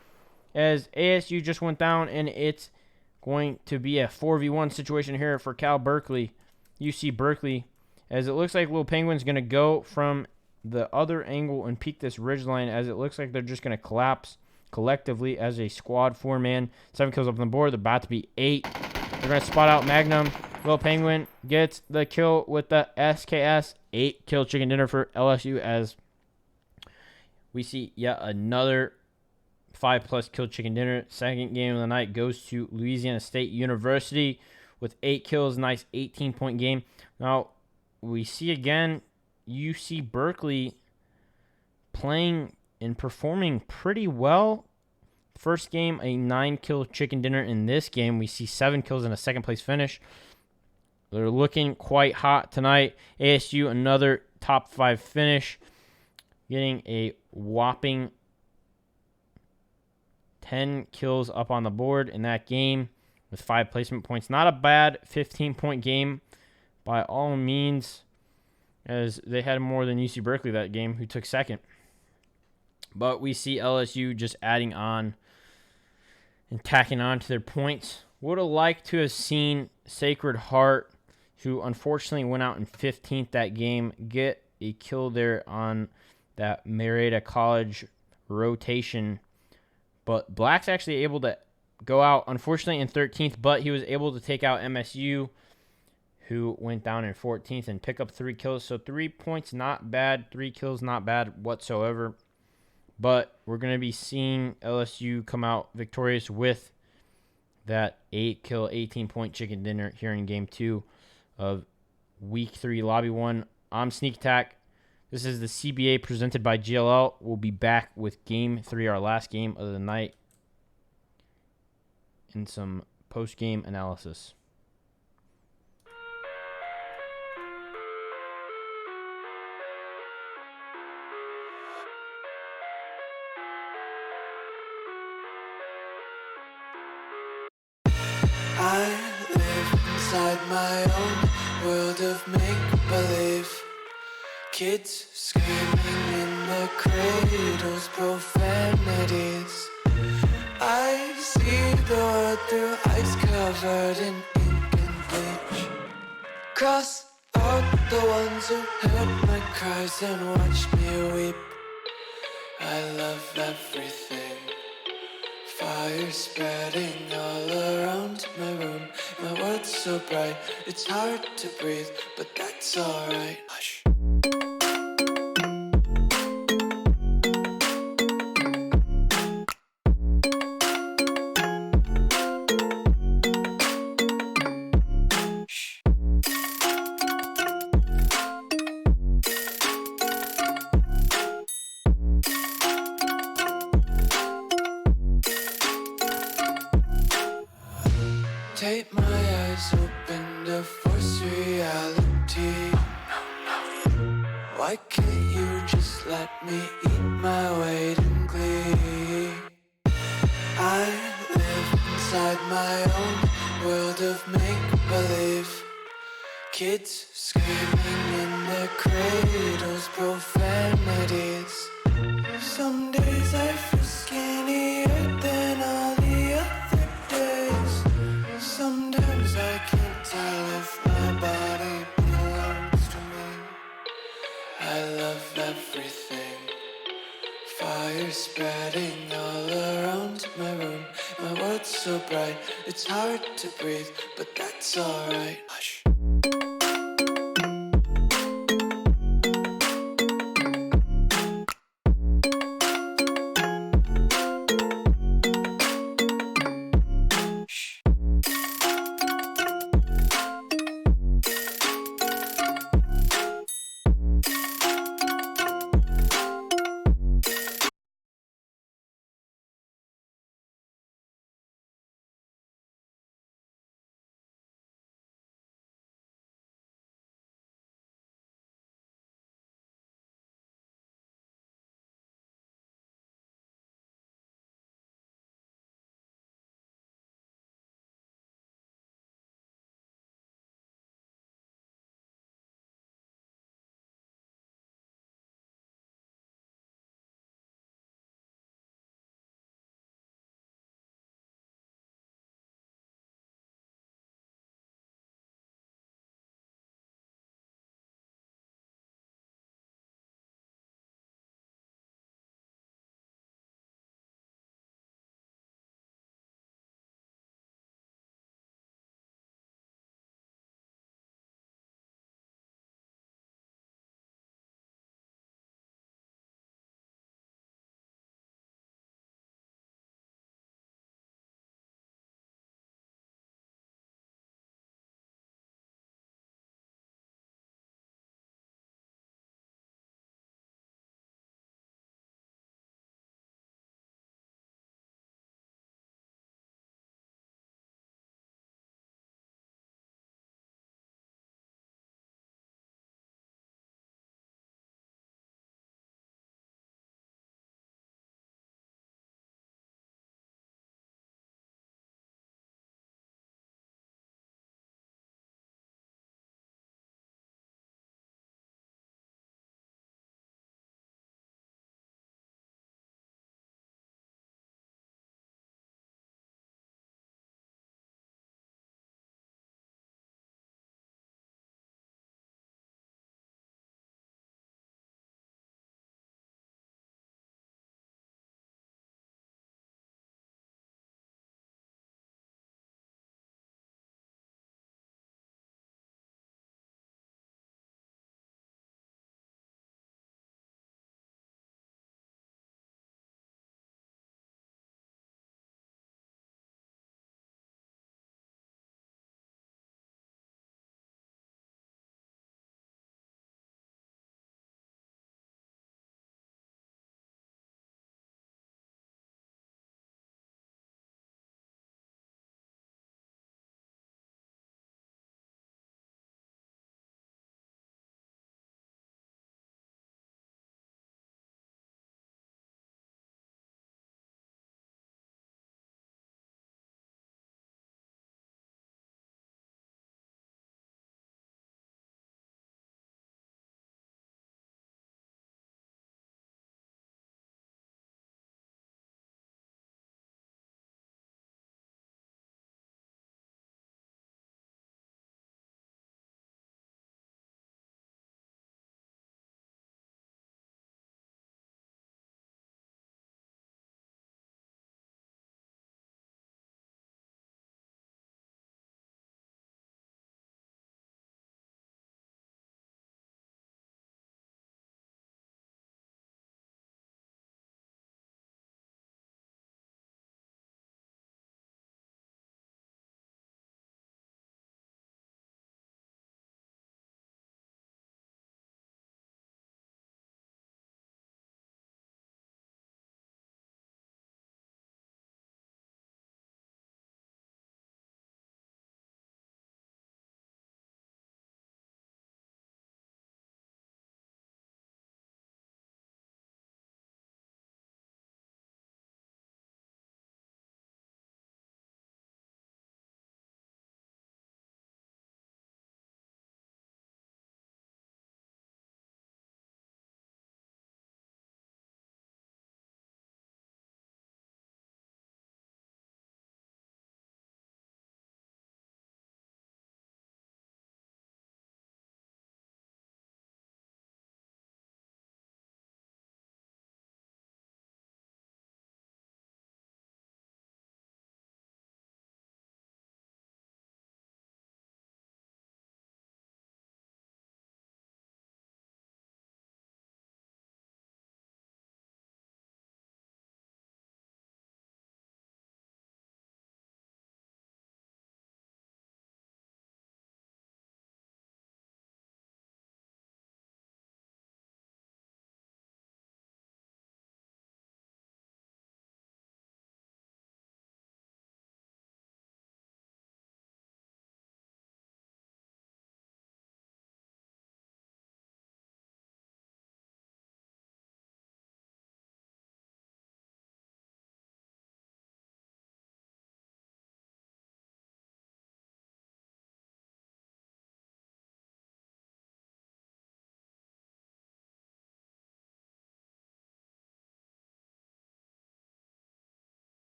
Speaker 1: as ASU just went down, and it's going to be a 4v1 situation here for Cal Berkeley, UC Berkeley, as it looks like Lil Penguin's going to go from the other angle and peek this ridgeline, as it looks like they're just going to collapse collectively as a squad 4-man. 7 kills up on the board. They're about to be 8. They're going to spot out Magnum. Lil Penguin gets the kill with the SKS. 8 kill chicken dinner for LSU as we see yet another 5+ kill chicken dinner. Second game of the night goes to Louisiana State University with 8 kills. Nice 18-point game. Now, we see again UC Berkeley playing and performing pretty well. First game, a 9-kill chicken dinner. In this game, we see 7 kills and a second-place finish. They're looking quite hot tonight. ASU, another top 5 finish, getting a whopping 10 kills up on the board in that game with 5 placement points. Not a bad 15-point game by all means, as they had more than UC Berkeley that game, who took second. But we see LSU just adding on and tacking on to their points. Would have liked to have seen Sacred Heart, who unfortunately went out in 15th that game, get a kill there on that Marietta College rotation. But Black's actually able to go out, unfortunately, in 13th, but he was able to take out MSU, who went down in 14th and pick up 3 kills. So 3 points, not bad. 3 kills, not bad whatsoever. But we're going to be seeing LSU come out victorious with that 8-kill, 18-point chicken dinner here in Game 2 of Week 3, Lobby 1. I'm Sneak Attack. This is the CBA presented by GLL. We'll be back with Game 3, our last game of the night, and some post-game analysis.
Speaker 2: I live inside my own world of make-believe. Kids screaming in the cradles, profanities. I see the world through ice covered in ink and bleach. Cross out the ones who heard my cries and watched me weep. I love everything. Fire spreading all around my room. My world's so bright, it's hard to breathe, but that's alright. Hush. Take my eyes open to force reality. Why can't you just let me eat my way Kids screaming in their cradles, profanities. Some days I feel skinnier than all the other days. Sometimes I can't tell if my body belongs to me. I love everything. Fire spreading all around my room. My world's so bright, it's hard to breathe, but that's alright. Hush.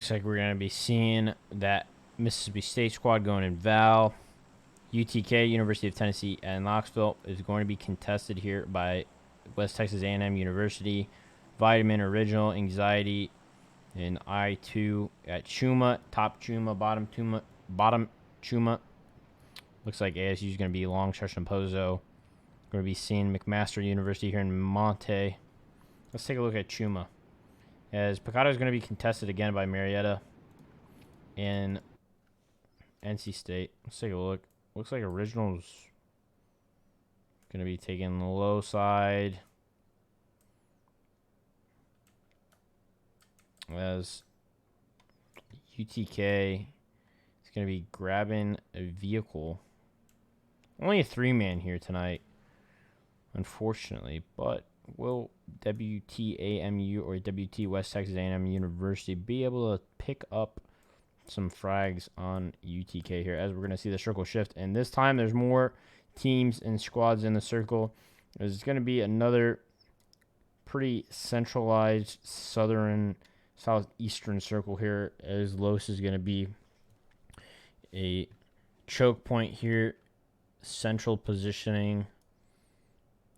Speaker 1: Looks like we're going to be seeing that Mississippi State squad going in Val. UTK, University of Tennessee at Knoxville, is going to be contested here by West Texas A&M University. Vitamin, Original, Anxiety, and I2 at Chuma. Top Chuma, bottom Chuma. Looks like ASU is going to be Long Stretch and Pozo. Going to be seeing McMaster University here in Monte. Let's take a look at Chuma. As Picado is going to be contested again by Marietta in NC State. Let's take a look. Looks like Original's going to be taking the low side. As UTK is going to be grabbing a vehicle. Only a 3-man here tonight, unfortunately, but will WTAMU or WT West Texas A&M University be able to pick up some frags on UTK here, as we're going to see the circle shift, and this time there's more teams and squads in the circle. There's going to be another pretty centralized southeastern circle here, as Los is going to be a choke point here, central positioning,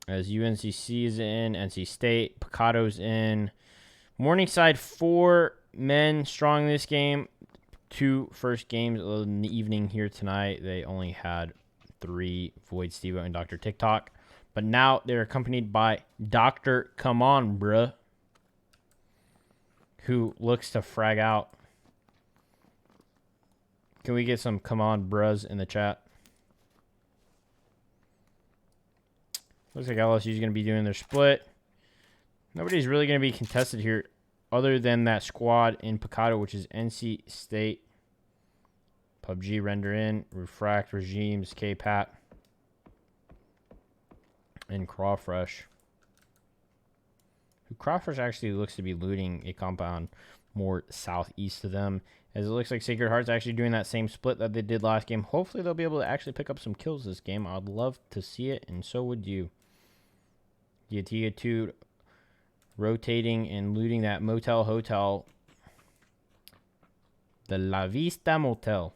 Speaker 1: as UNCC is in, NC State, Picado's in. Morningside 4 men strong this game. 2 first games in the evening here tonight. They only had 3, Void Stevo and Dr. TikTok. But now they're accompanied by Dr. Come On, bruh, who looks to frag out. Can we get some come on, bruhs in the chat? Looks like LSU is going to be doing their split. Nobody's really going to be contested here other than that squad in Picado, which is NC State. PUBG, Render In, Refract, Regimes, K-Pat, and Crawfresh. Crawfresh actually looks to be looting a compound more southeast of them, as it looks like Sacred Heart's actually doing that same split that they did last game. Hopefully they'll be able to actually pick up some kills this game. I'd love to see it, and so would you. Yatia 2 rotating and looting that motel hotel, the La Vista Motel,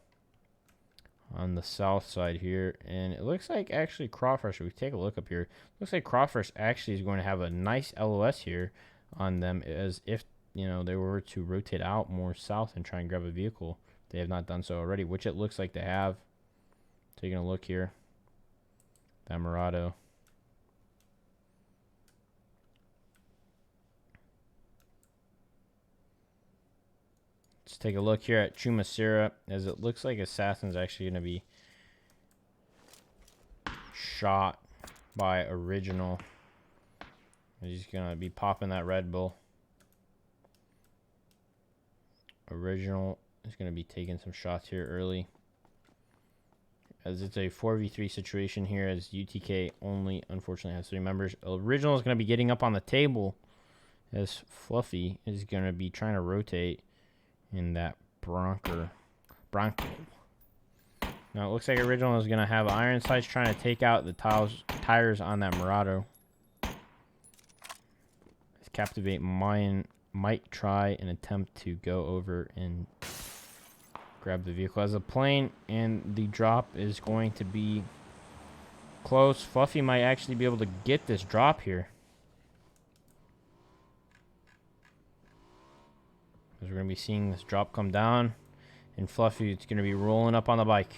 Speaker 1: on the south side here. And it looks like actually Crawfresh, if we take a look up here, looks like Crawfresh actually is going to have a nice LOS here on them, as if, you know, they were to rotate out more south and try and grab a vehicle. They have not done so already, which it looks like they have. Taking a look here, that Murado. Let's take a look here at Chumacera, as it looks like Assassin's actually going to be shot by Original. He's going to be popping that Red Bull. Original is going to be taking some shots here early, as it's a 4v3 situation here, as UTK only unfortunately has 3 members. Original is going to be getting up on the table, as Fluffy is going to be trying to rotate in that Bronco. Now it looks like Original is going to have iron sights trying to take out the tires on that Murado. Captivate might try and attempt to go over and grab the vehicle as a plane, and the drop is going to be close. Fluffy might actually be able to get this drop here, as we're going to be seeing this drop come down, and Fluffy is going to be rolling up on the bike,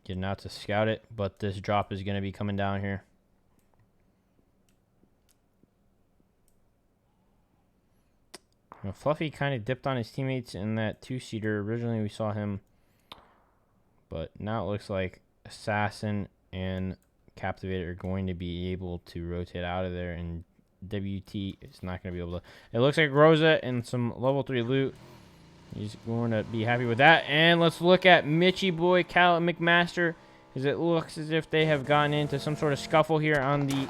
Speaker 1: getting out to scout it, but this drop is going to be coming down here. Now, Fluffy kind of dipped on his teammates in that 2-seater. Originally we saw him, but now it looks like Assassin and Captivator are going to be able to rotate out of there, and WT is not going to be able to. It looks like Rosa and some level 3 loot. He's going to be happy with that. And let's look at Mitchy Boy, Cal McMaster, as it looks as if they have gotten into some sort of scuffle here on the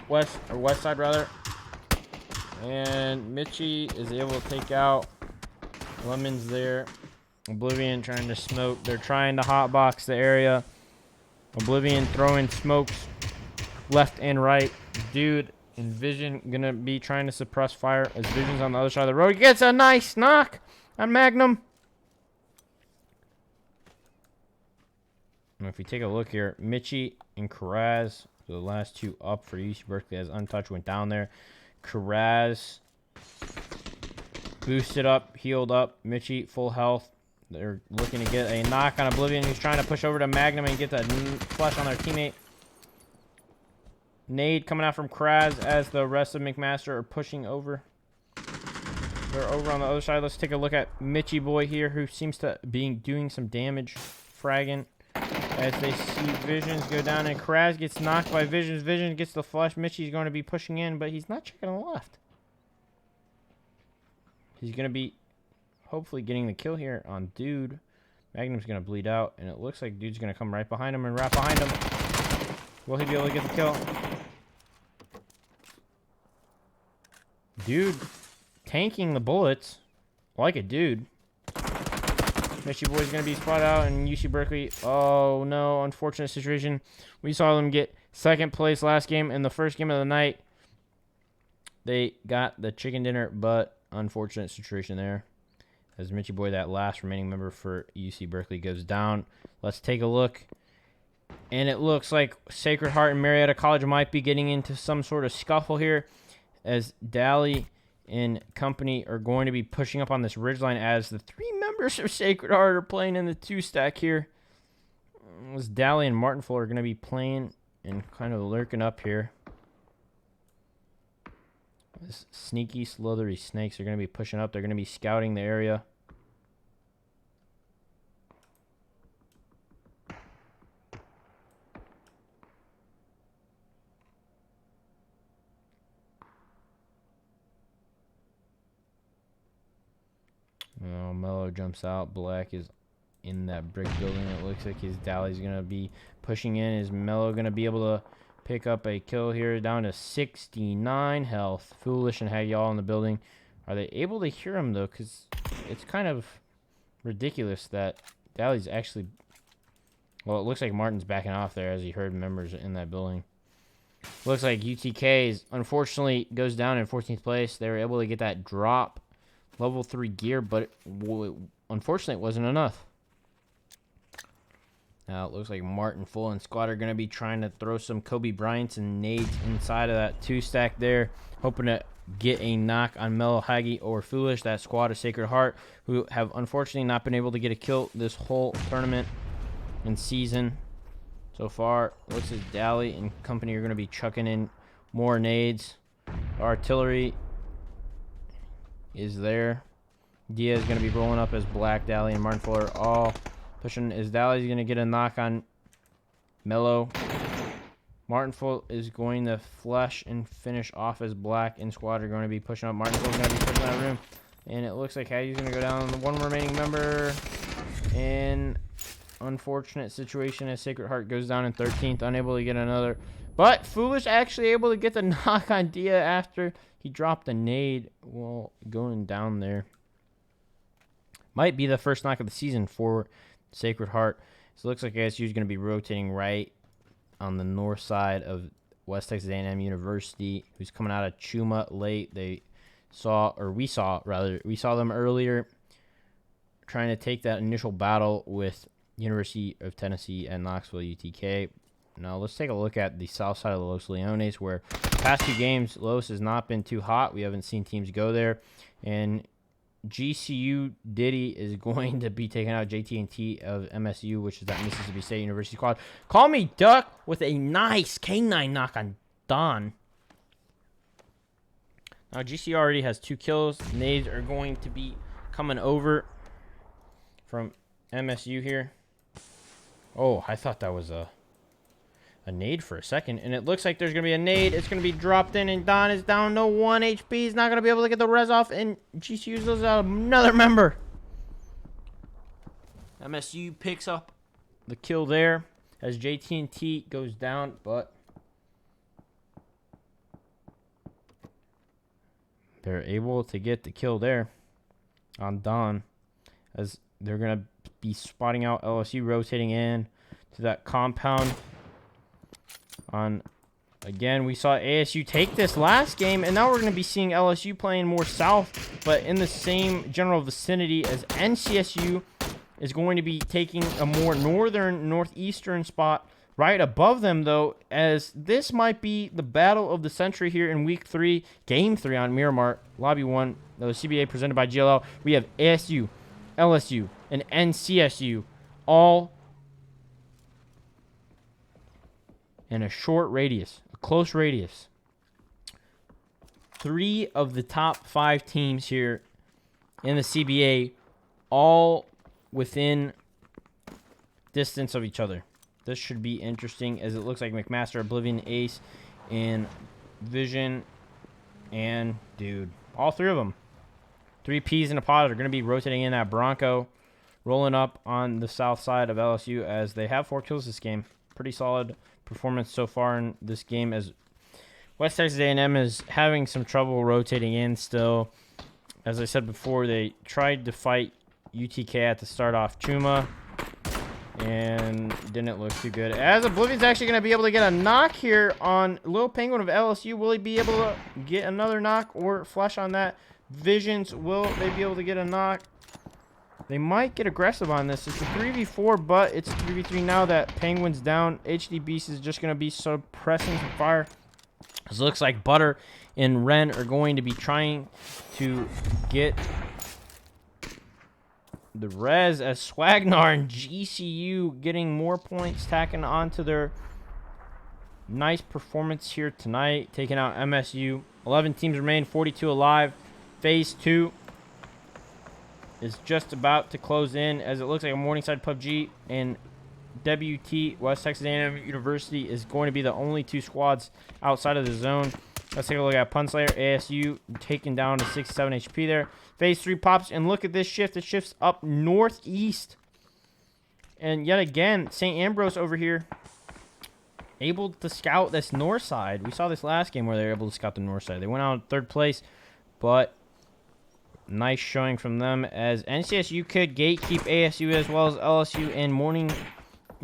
Speaker 1: west side rather. And Mitchy is able to take out Lemons there. Oblivion trying to smoke. They're trying to hotbox the area. Oblivion throwing smokes left and right. Dude And Vision going to be trying to suppress fire as Vision's on the other side of the road. He gets a nice knock on Magnum. And if we take a look here, Mitchie and Karaz, the last two up for UC Berkeley as Untouched went down there. Karaz boosted up, healed up. Mitchie, full health. They're looking to get a knock on Oblivion. He's trying to push over to Magnum and get the flush on their teammate. Nade coming out from Kraz as the rest of McMaster are pushing over. They're over on the other side. Let's take a look at Mitchie Boy here, who seems to be doing some damage. Fragging as they see Visions go down, and Kraz gets knocked by Visions. Vision gets the flush. Mitchie's going to be pushing in, but he's not checking on the left. He's going to be hopefully getting the kill here on Dude. Magnum's going to bleed out, and it looks like Dude's going to come right behind him and wrap behind him. Will he be able to get the kill? Dude tanking the bullets like a dude. Mitchie Boy's going to be spotted out, and UC Berkeley, oh no, unfortunate situation. We saw them get second place last game. In the first game of the night, they got the chicken dinner, but unfortunate situation there. As Mitchie Boy, that last remaining member for UC Berkeley, goes down. Let's take a look. And it looks like Sacred Heart and Marietta College might be getting into some sort of scuffle here, as Dally and company are going to be pushing up on this ridgeline as the three members of Sacred Heart are playing in the two-stack here. As Dally and Martinful are going to be playing and kind of lurking up here. This sneaky, slithery snakes are going to be pushing up. They're going to be scouting the area. Oh, Mello jumps out. Black is in that brick building. It looks like his Dally's going to be pushing in. Is Mello going to be able to pick up a kill here? Down to 69 health. Foolish and Haggy all in the building. Are they able to hear him, though? Because it's kind of ridiculous that Dally's actually... Well, it looks like Martin's backing off there as he heard members in that building. Looks like UTK unfortunately goes down in 14th place. They were able to get that drop. Level 3 gear, but unfortunately it wasn't enough. Now it looks like Martin Full and squad are going to be trying to throw some Kobe Bryants and nades inside of that two-stack there, hoping to get a knock on Mellow, Haggy, or Foolish, that squad of Sacred Heart, who have unfortunately not been able to get a kill this whole tournament and season. So far, looks as Dally and company are going to be chucking in more nades. Artillery is there. Diaz is going to be rolling up as Black, Dally, and Martin Fuller all pushing. Is Dally's going to get a knock on Mello. Martin Full is going to flush and finish off as Black and squad are going to be pushing up. Martin Full is going to be pushing that room. And it looks like Hattie's going to go down. One remaining member. And unfortunate situation as Sacred Heart goes down in 13th. Unable to get another. But Foolish actually able to get the knock on Dia after he dropped a nade while going down there. Might be the first knock of the season for Sacred Heart. So it looks like ASU is going to be rotating right on the north side of West Texas A&M University, who's coming out of Chuma late. We saw them earlier trying to take that initial battle with University of Tennessee and Knoxville UTK. Now let's take a look at the south side of the Los Leones, where past two games Los has not been too hot. We haven't seen teams go there, and GCU Diddy is going to be taking out JT&T of MSU, which is that Mississippi State University squad. Call me Duck with a nice K9 knock on Don. Now GCU already has 2 kills. Nades are going to be coming over from MSU here. Oh, I thought that was a nade for a second, and it looks like there's going to be a nade. It's going to be dropped in, and Don is down to 1 HP. He's not going to be able to get the res off, and GCU loses out another member. MSU picks up the kill there as JT&T goes down, but they're able to get the kill there on Don, as they're going to be spotting out LSU rotating in to that compound on Again, we saw ASU take this last game, and now we're going to be seeing LSU playing more south, but in the same general vicinity as NCSU is going to be taking a more northern, northeastern spot right above them, though, as this might be the battle of the century here in Week 3, Game 3 on Miramar, Lobby 1, the CBA presented by GLL. We have ASU, LSU, and NCSU all in a short radius, a close radius. 3 of the top 5 teams here in the CBA all within distance of each other. This should be interesting, as it looks like McMaster, Oblivion, Ace, and Vision, and dude, all 3 of them. 3 peas in a pod are going to be rotating in that Bronco, rolling up on the south side of LSU as they have 4 kills this game. Pretty solid performance so far in this game, as West Texas A&M is having some trouble rotating in still. As I said before, they tried to fight UTK at the start off Chuma and didn't look too good. As Oblivion's actually going to be able to get a knock here on Lil Penguin of LSU. Will he be able to get another knock or flush on that? Visions, will they be able to get a knock? They might get aggressive on this. It's a 3v4, but it's 3v3 now that Penguin's down. HD Beast is just going to be suppressing some fire. It looks like Butter and Ren are going to be trying to get the res, as Swagnar and GCU getting more points, tacking onto their nice performance here tonight, taking out MSU. 11 teams remain, 42 alive. Phase 2 is just about to close in, as it looks like a Morningside PUBG and WT, West Texas A&M University, is going to be the only 2 squads outside of the zone. Let's take a look at Punslayer, ASU, taking down to 67 HP there. Phase 3 pops, and look at this shift. It shifts up northeast. And yet again, St. Ambrose over here, able to scout this north side. We saw this last game where they were able to scout the north side. They went out in 3rd place, but nice showing from them, as NCSU could gatekeep ASU as well as LSU, and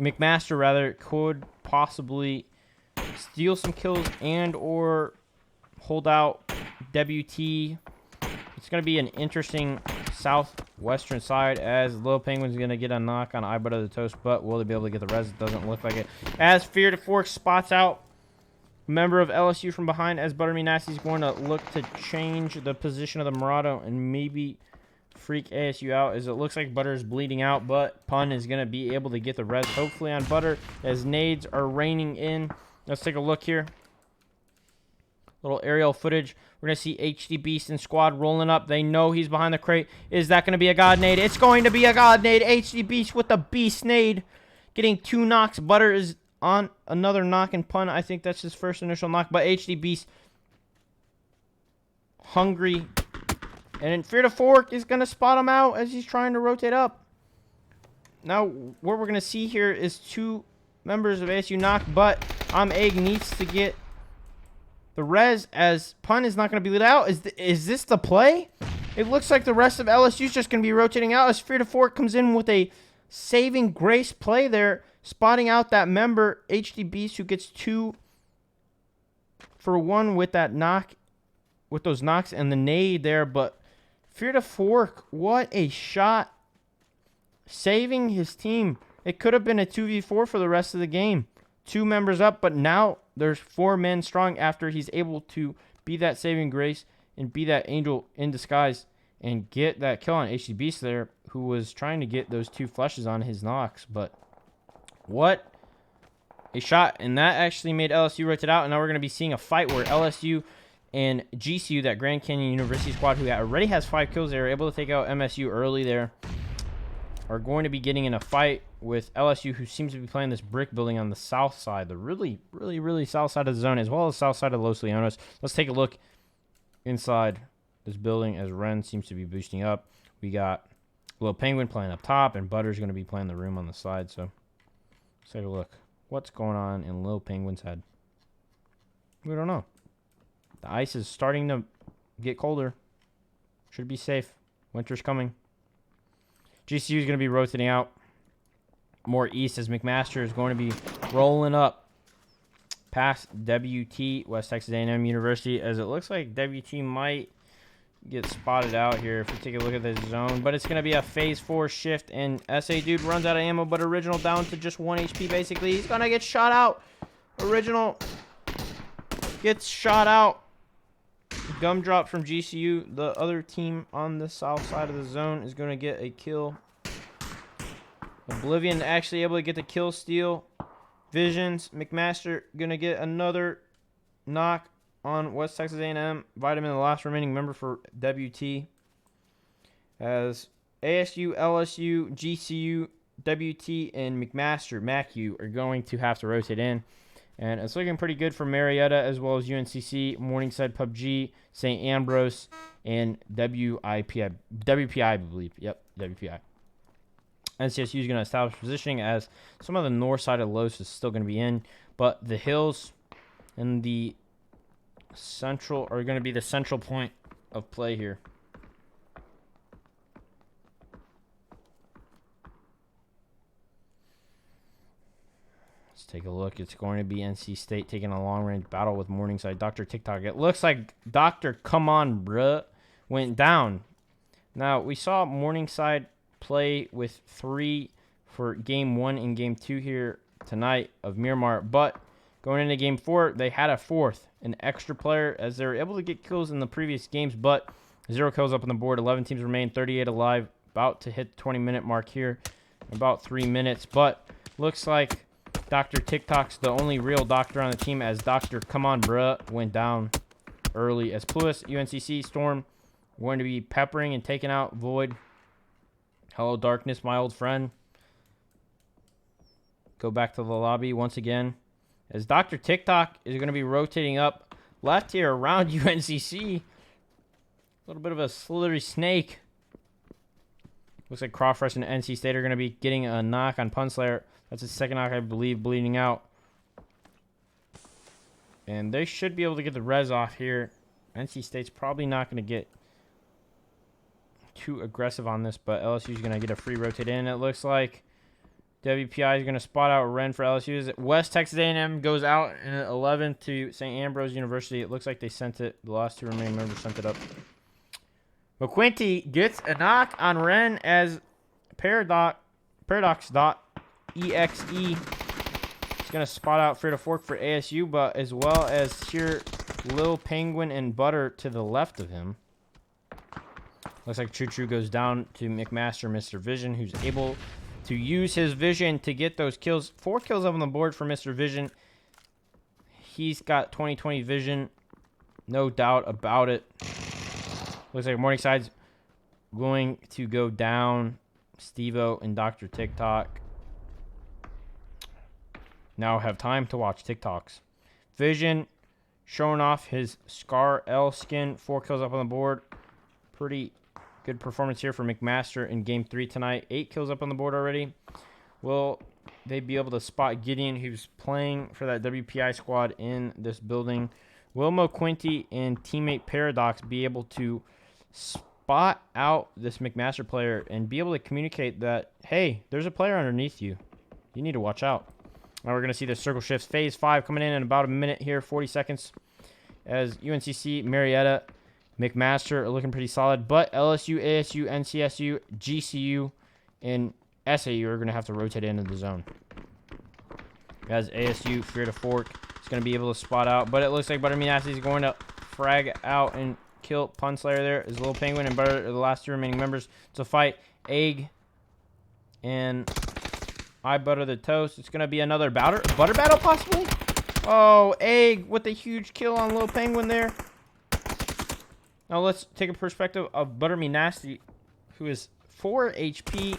Speaker 1: McMaster rather could possibly steal some kills and or hold out WT. It's going to be an interesting southwestern side, as Lil Penguin's going to get a knock on Eye Butter the Toast, but will they be able to get the res? It doesn't look like it. As Fear to Fork spots out member of LSU from behind, as Butterme Nasty's going to look to change the position of the Murado and maybe freak ASU out, as it looks like Butter is bleeding out, but Pun is going to be able to get the res, hopefully, on Butter, as nades are raining in. Let's take a look here. Little aerial footage. We're going to see HD Beast and squad rolling up. They know he's behind the crate. Is that going to be a God nade? It's going to be a God nade. HD Beast with the Beast nade, getting 2 knocks. Butter is on another knock and Pun. I think that's his first initial knock, but HD Beast hungry. And Fear to Fork is going to spot him out as he's trying to rotate up. Now, what we're going to see here is 2 members of ASU knock, but Egg needs to get the res, as Pun is not going to be lit out. Is this the play? It looks like the rest of LSU is just going to be rotating out, as Fear to Fork comes in with a saving grace play there, spotting out that member, HD Beast, who gets 2 for 1 with that knock, with those knocks and the nade there. But Fear to Fork, what a shot, saving his team. It could have been a 2v4 for the rest of the game. 2 members up, but now there's 4 men strong after he's able to be that saving grace and be that angel in disguise and get that kill on HD Beast there, who was trying to get those 2 flushes on his knocks. But what a shot, and that actually made LSU rotate out, and now we're going to be seeing a fight where LSU and GCU, that Grand Canyon University squad, who already has 5 kills, they were able to take out MSU early there, are going to be getting in a fight with LSU, who seems to be playing this brick building on the south side, the really south side of the zone, as well as south side of Los Leonos. Let's take a look inside this building, as Ren seems to be boosting up. We got Lil Penguin playing up top, and Butter's going to be playing the room on the side. So let's take a look. What's going on in Lil Penguin's head? We don't know. The ice is starting to get colder. Should be safe. Winter's coming. GCU is going to be rotating out more east, as McMaster is going to be rolling up past WT, West Texas A&M University, as it looks like WT might get spotted out here if we take a look at the zone. But it's going to be a phase 4 shift, and SA dude runs out of ammo, but Original down to just 1 HP basically. He's going to get shot out. Original gets shot out. Gumdrop from GCU. The other team on the south side of the zone is going to get a kill. Oblivion actually able to get the kill steal. Visions, McMaster going to get another knock on West Texas A&M. Vitamin, the last remaining member for WT. As ASU, LSU, GCU, WT, and McMaster, MacU, are going to have to rotate in. And it's looking pretty good for Marietta, as well as UNCC, Morningside PUBG, St. Ambrose, and WPI, I believe. Yep, WPI. NCSU is going to establish positioning, as some of the north side of Los is still going to be in, but the hills and the central are going to be the central point of play here. Let's take a look. It's going to be NC State taking a long-range battle with Morningside. Dr. TikTok. It looks like Dr. Come On Bruh went down. Now, we saw Morningside play with 3 for game 1 and game 2 here tonight of Miramar, but going into game 4, they had a 4th, an extra player, as they were able to get kills in the previous games, but 0 kills up on the board. 11 teams remain, 38 alive, about to hit the 20-minute mark here in about 3 minutes, but looks like Dr. TikTok's the only real doctor on the team, as Dr. Come On Bruh went down early, as Pluis, UNCC, Storm going to be peppering and taking out Void. Hello, Darkness, my old friend. Go back to the lobby once again, as Dr. TikTok is going to be rotating up left here around UNCC. A little bit of a slithery snake. Looks like Crawford and NC State are going to be getting a knock on Punslayer. That's his second knock, I believe, bleeding out. And they should be able to get the res off here. NC State's probably not going to get too aggressive on this, but LSU is going to get a free rotate in. It looks like WPI is going to spot out Ren for LSU. West Texas A&M goes out in 11 to St. Ambrose University. It looks like they sent it. The last 2 remaining members sent it up. McQuinty gets a knock on Ren, as Paradox.exe is going to spot out Frida Fork for ASU, but as well as here Lil Penguin and Butter to the left of him. Looks like Choo Choo goes down to McMaster, Mr. Vision, who's able to use his vision to get those kills. 4 kills up on the board for Mr. Vision. He's got 20/20 vision, no doubt about it. Looks like Morningside's going to go down. Steve-O and Dr. TikTok now have time to watch TikToks. Vision showing off his Scar L skin. 4 kills up on the board. Pretty good performance here for McMaster in Game 3 tonight. 8 kills up on the board already. Will they be able to spot Gideon, who's playing for that WPI squad in this building? Will McQuinty and teammate Paradox be able to spot out this McMaster player and be able to communicate that, hey, there's a player underneath you. You need to watch out. Now we're going to see the circle shifts. Phase 5 coming in about a minute here, 40 seconds, as UNCC, Marietta, McMaster are looking pretty solid, but LSU, ASU, NCSU, GCU, and SAU are going to have to rotate into the zone. As ASU, Fear to Fork is going to be able to spot out, but it looks like Buttermeat Nasty is going to frag out and kill Punslayer there. As Little Penguin and Butter are the last 2 remaining members to fight. Egg and I Butter the Toast. It's going to be another butter battle possibly? Oh, Egg with a huge kill on Little Penguin there. Now let's take a perspective of Buttermeat Nasty, who is 4 HP,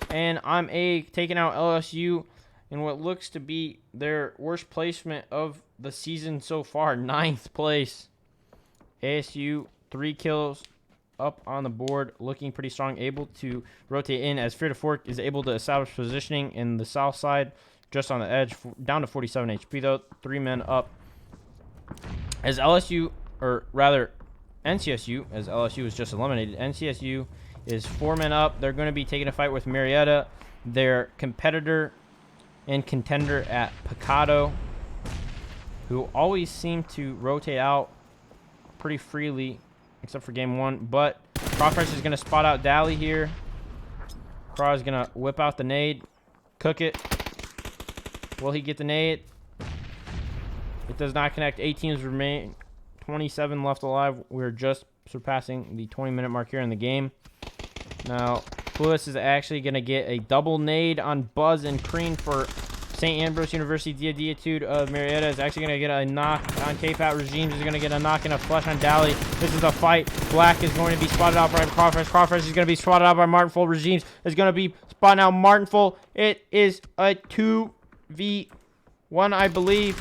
Speaker 1: and I'm taking out LSU in what looks to be their worst placement of the season so far, 9th place. ASU, 3 kills up on the board, looking pretty strong, able to rotate in, as Fear to Fork is able to establish positioning in the south side, just on the edge, down to 47 HP though, 3 men up. As LSU, or rather NCSU, as LSU was just eliminated, NCSU is 4 men up. They're going to be taking a fight with Marietta, their competitor and contender at Picado. who always seem to rotate out pretty freely, except for game 1. But Crawfresh is going to spot out Dally here. Craw is going to whip out the nade, cook it. Will he get the nade? It does not connect. 8 teams remain. 27 left alive. We're just surpassing the 20-minute mark here in the game. Now, Lewis is actually going to get a double nade on Buzz and Crean for St. Ambrose University. Diatude of Marietta is actually going to get a knock on K-Pat. Regimes is going to get a knock and a flush on Dally. This is a fight. Black is going to be spotted out by Crawfresh. Crawfresh is going to be spotted out by Martinful. Regimes is going to be spotting out Martinful. It is a 2v1, I believe,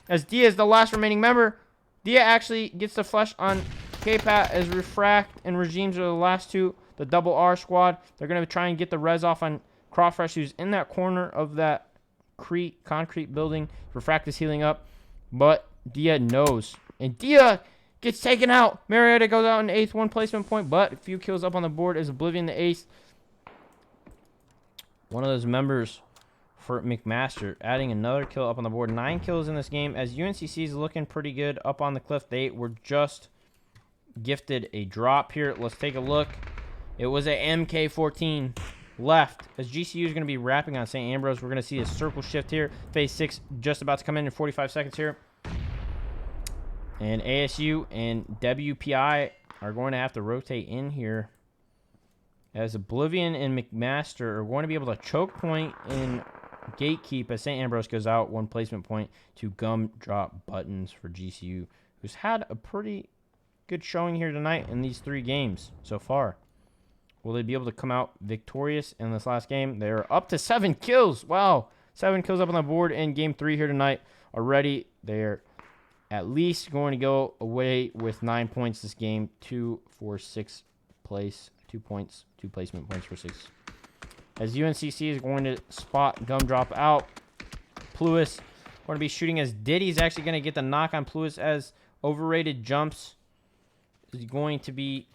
Speaker 1: as Dia is the last remaining member. Dia actually gets the flush on K-Pat as Refract and Regimes are the last two. The double R squad. They're going to try and get the res off on Crawfresh, who's in that corner of that concrete building. Refract is healing up, but Dia knows. And Dia gets taken out. Marietta goes out in 8th, 1 placement point, but a few kills up on the board as Oblivion the ace. One of those members for McMaster, adding another kill up on the board. 9 kills in this game as UNCC is looking pretty good up on the cliff. They were just gifted a drop here. Let's take a look. It was a MK14 left as GCU is going to be wrapping on St. Ambrose. We're going to see a circle shift here. Phase 6 just about to come in 45 seconds here. And ASU and WPI are going to have to rotate in here as Oblivion and McMaster are going to be able to choke point in gatekeep as St. Ambrose goes out 1 placement point to Gumdrop Buttons for GCU, who's had a pretty good showing here tonight in these 3 games so far. Will they be able to come out victorious in this last game? They're up to 7 kills. Wow. 7 kills up on the board in game 3 here tonight already. They're at least going to go away with 9 points this game. 2 for 6 place. 2 points. 2 placement points for 6. As UNCC is going to spot Gumdrop out. Pluis going to be shooting as Diddy's actually going to get the knock on Pluis as overrated jumps. Is going to be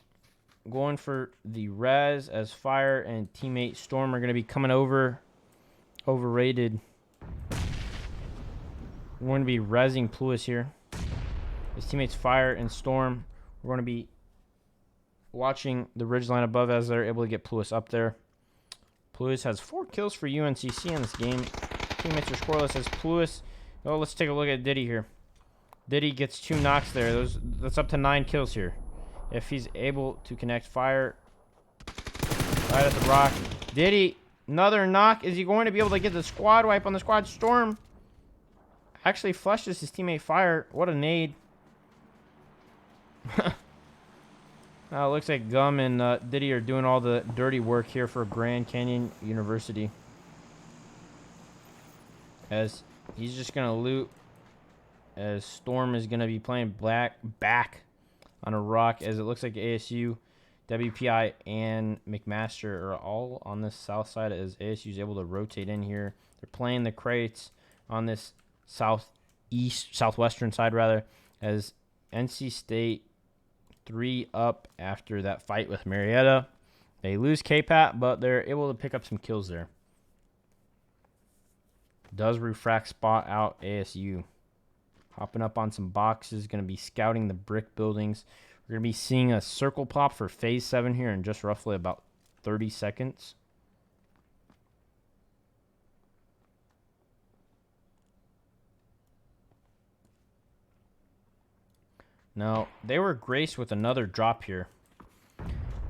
Speaker 1: going for the res as Fire and teammate Storm are going to be coming over. Overrated. We're going to be rezzing Pluis here. His teammates Fire and Storm. We're going to be watching the ridgeline above as they're able to get Pluis up there. Pluis has 4 kills for UNCC in this game. Teammates are scoreless as Pluis. Oh, let's take a look at Diddy here. Diddy gets 2 knocks there. That's up to 9 kills here. If he's able to connect Fire right at the rock. Diddy, another knock. Is he going to be able to get the squad wipe on the squad? Storm actually flushes his teammate Fire. What a nade. It looks like Gum and Diddy are doing all the dirty work here for Grand Canyon University. As he's just going to loot. As Storm is going to be playing back on a rock. As it looks like ASU, WPI, and McMaster are all on this south side. As ASU is able to rotate in here. They're playing the crates on this southwestern side rather. As NC State 3 up after that fight with Marietta. They lose K-Pat, but they're able to pick up some kills there. Does Refract spot out ASU. Hopping up on some boxes. Going to be scouting the brick buildings. We're going to be seeing a circle pop for Phase 7 here in just roughly about 30 seconds. Now, they were graced with another drop here.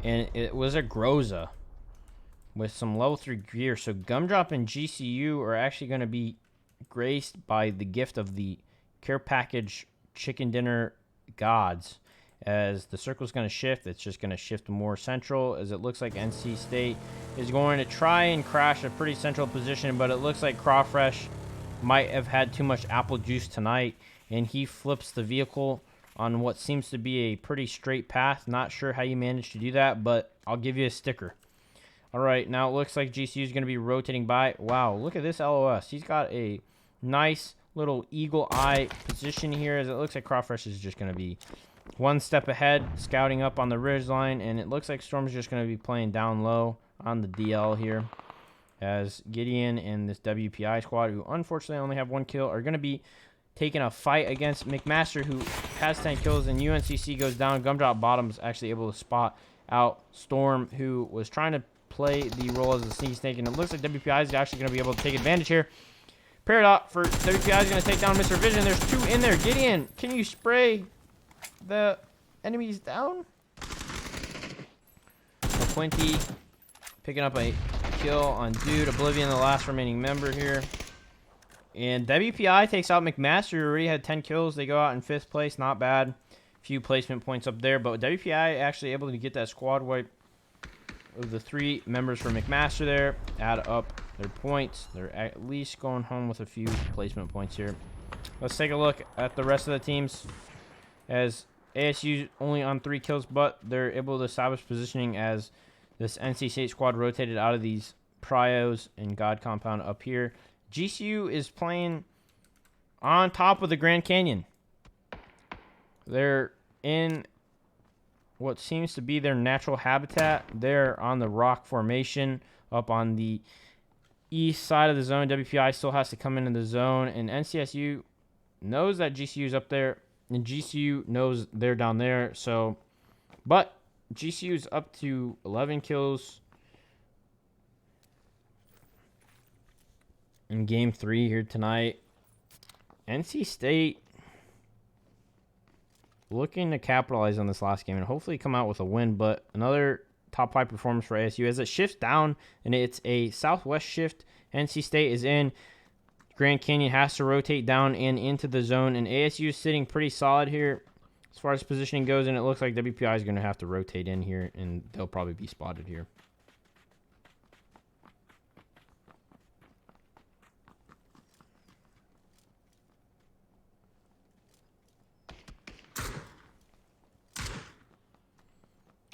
Speaker 1: And it was a Groza with some level 3 gear. So Gumdrop and GCU are actually going to be graced by the gift of the care package chicken dinner gods. As the circle's going to shift, it's just going to shift more central. As it looks like NC State is going to try and crash a pretty central position. But it looks like Crawfresh might have had too much apple juice tonight. And he flips the vehicle on what seems to be a pretty straight path. Not sure how you managed to do that, but I'll give you a sticker. All right, now it looks like GCU is going to be rotating by. Wow, look at this LOS. He's got a nice little eagle eye position here, as it looks like Crawfresh is just going to be 1 step ahead, scouting up on the ridge line, and it looks like Storm's just going to be playing down low on the DL here, as Gideon and this WPI squad, who unfortunately only have 1 kill, are going to be taking a fight against McMaster, who has 10 kills, and UNCC goes down. Gumdrop Bottom's actually able to spot out Storm, who was trying to play the role as a sneaky snake, and it looks like WPI is actually going to be able to take advantage here. Paradox for WPI is going to take down Mr. Vision. There's 2 in there. Gideon, can you spray the enemies down? Quinty picking up a kill on Dude. Oblivion, the last remaining member here. And WPI takes out McMaster, who already had 10 kills. They go out in 5th place. Not bad. Few placement points up there. But WPI actually able to get that squad wipe of the 3 members for McMaster there. Add up their points. They're at least going home with a few placement points here. Let's take a look at the rest of the teams. As ASU only on 3 kills, but they're able to establish positioning as this NC State squad rotated out of these Prios and God Compound up here. GCU is playing on top of the Grand Canyon. They're in what seems to be their natural habitat. They're on the rock formation up on the east side of the zone. WPI still has to come into the zone, and NCSU knows that GCU is up there, and GCU knows they're down there. So, but GCU's up to 11 kills in game 3 here tonight. NC State looking to capitalize on this last game and hopefully come out with a win, but another top 5 performance for ASU as it shifts down, and it's a southwest shift. NC State is in. Grand Canyon has to rotate down and into the zone, and ASU is sitting pretty solid here as far as positioning goes, and it looks like WPI is going to have to rotate in here, and they'll probably be spotted here.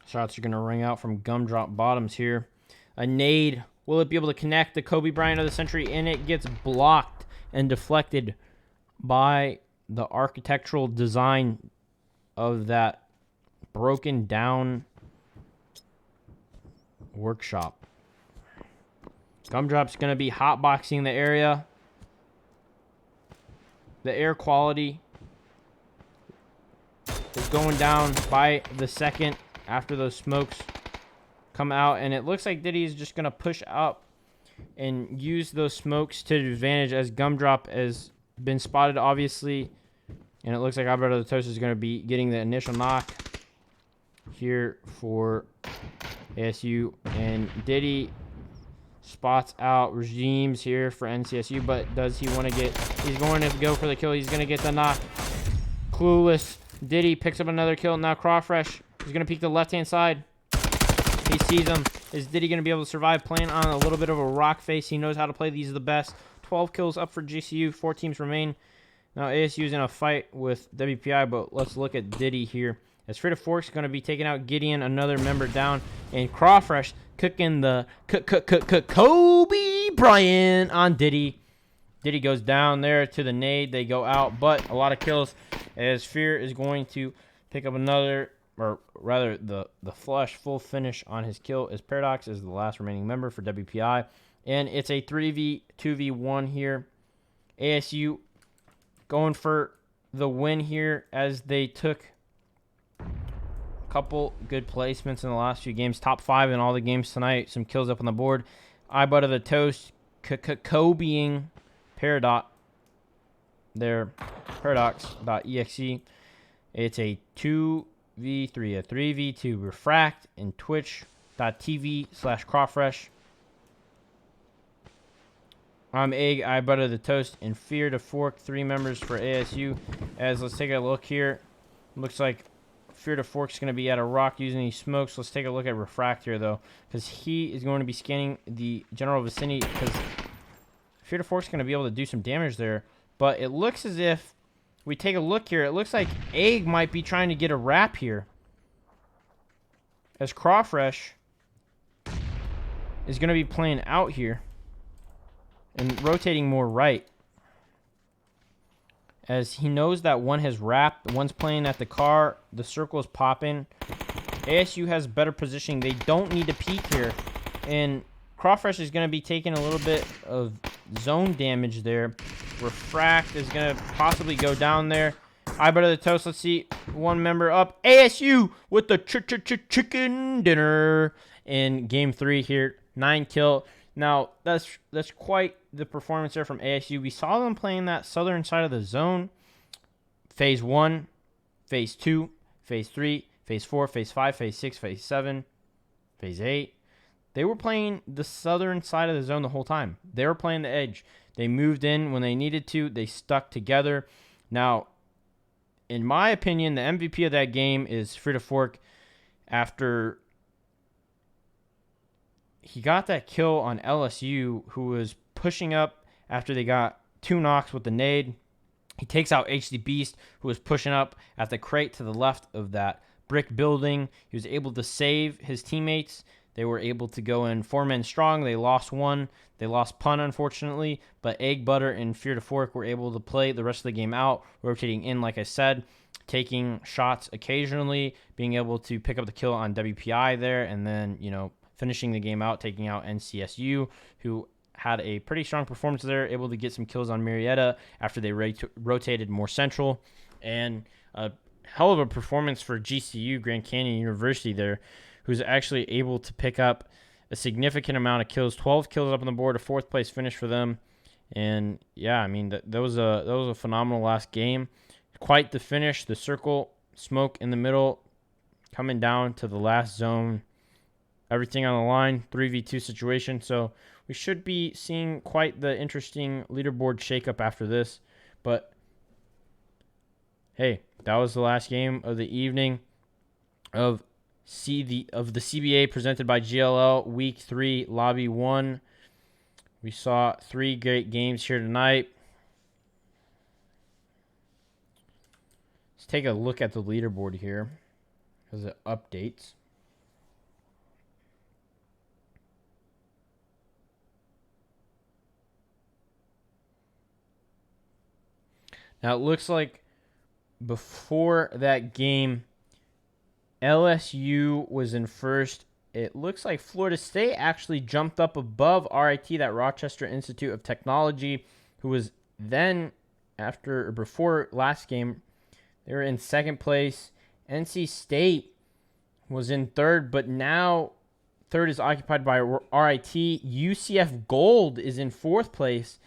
Speaker 1: Shots are going to ring out from Gumdrop Bottoms here. A nade. Will it be able to connect the Kobe Bryant of the century? And it gets blocked and deflected by the architectural design of that broken down workshop. Gumdrop's going to be hotboxing the area. The air quality is going down by the second after those smokes come out, and it looks like Diddy is just going to push up and use those smokes to advantage as Gumdrop has been spotted, obviously, and it looks like Alberto the Toast is going to be getting the initial knock here for ASU, and Diddy spots out Regimes here for NCSU, but does he want to get, he's going to go for the kill, he's going to get the knock. Clueless. Diddy picks up another kill. Now Crawfresh is going to peek the left-hand side. He sees him. Is Diddy going to be able to survive playing on a little bit of a rock face? He knows how to play. These are the best. 12 kills up for GCU. 4 teams remain. Now ASU is in a fight with WPI, but let's look at Diddy here. As Frida Fork's going to be taking out Gideon, another member down, and Crawfresh cooking the Kobe Bryant on Diddy. Diddy goes down there to the nade. They go out, but a lot of kills as Fear is going to pick up another, or rather the flush full finish on his kill as Paradox is the last remaining member for WPI. And it's a 3v2v1 here. ASU going for the win here as they took a couple good placements in the last few games. Top 5 in all the games tonight. Some kills up on the board. I Butter the Toast, Kobeing Paradox. Their Paradox.exe. It's a 2v3, a 3v2 Refract and Twitch.tv/Crawfresh. I'm Egg, I Butter the Toast, and Fear to Fork, 3 members for ASU. As let's take a look here. Looks like Fear to Fork's going to be at a rock using these smokes. Let's take a look at Refract here, though, because he is going to be scanning the general vicinity, because Fear to Fork's going to be able to do some damage there. But it looks as if we take a look here. It looks like Egg might be trying to get a wrap here, as Crawfresh is going to be playing out here and rotating more right, as he knows that one has wrapped, one's playing at the car, the circle is popping. ASU has better positioning. They don't need to peek here, and Crawfresh is going to be taking a little bit of zone damage there Refract is going to possibly go down there. I butter the toast. Let's see. One member up. ASU with the chicken dinner in game 3 here. 9 kill. Now, that's quite the performance there from ASU. We saw them playing that southern side of the zone. Phase 1, Phase 2, Phase 3, Phase 4, Phase 5, Phase 6, Phase 7, Phase 8. They were playing the southern side of the zone the whole time. They were playing the edge. They moved in when they needed to. They stuck together. Now, in my opinion, the MVP of that game is Frida Fork after he got that kill on LSU, who was pushing up after they got 2 knocks with the nade. He takes out HD Beast, who was pushing up at the crate to the left of that brick building. He was able to save his teammates. They were able to go in 4 men strong. They lost 1. They lost Pun, unfortunately. But Egg, Butter, and Fear to Fork were able to play the rest of the game out, rotating in, like I said, taking shots occasionally, being able to pick up the kill on WPI there, and then, finishing the game out, taking out NCSU, who had a pretty strong performance there, able to get some kills on Marietta after they rotated more central. And a hell of a performance for GCU, Grand Canyon University there, who's actually able to pick up a significant amount of kills. 12 kills up on the board, a 4th place finish for them. And yeah, I mean, that was a phenomenal last game. Quite the finish. The circle, smoke in the middle, coming down to the last zone. Everything on the line, 3v2 situation. So we should be seeing quite the interesting leaderboard shakeup after this. But hey, that was the last game of the evening of the CBA presented by GLL Week 3 Lobby 1. We saw 3 great games here tonight. Let's take a look at the leaderboard here as it updates. Now, it looks like before that game, LSU was in first. It looks like Florida State actually jumped up above RIT, that Rochester Institute of Technology, who was then, before last game, they were in second place. NC State was in third, but now third is occupied by RIT. UCF Gold is in 4th place,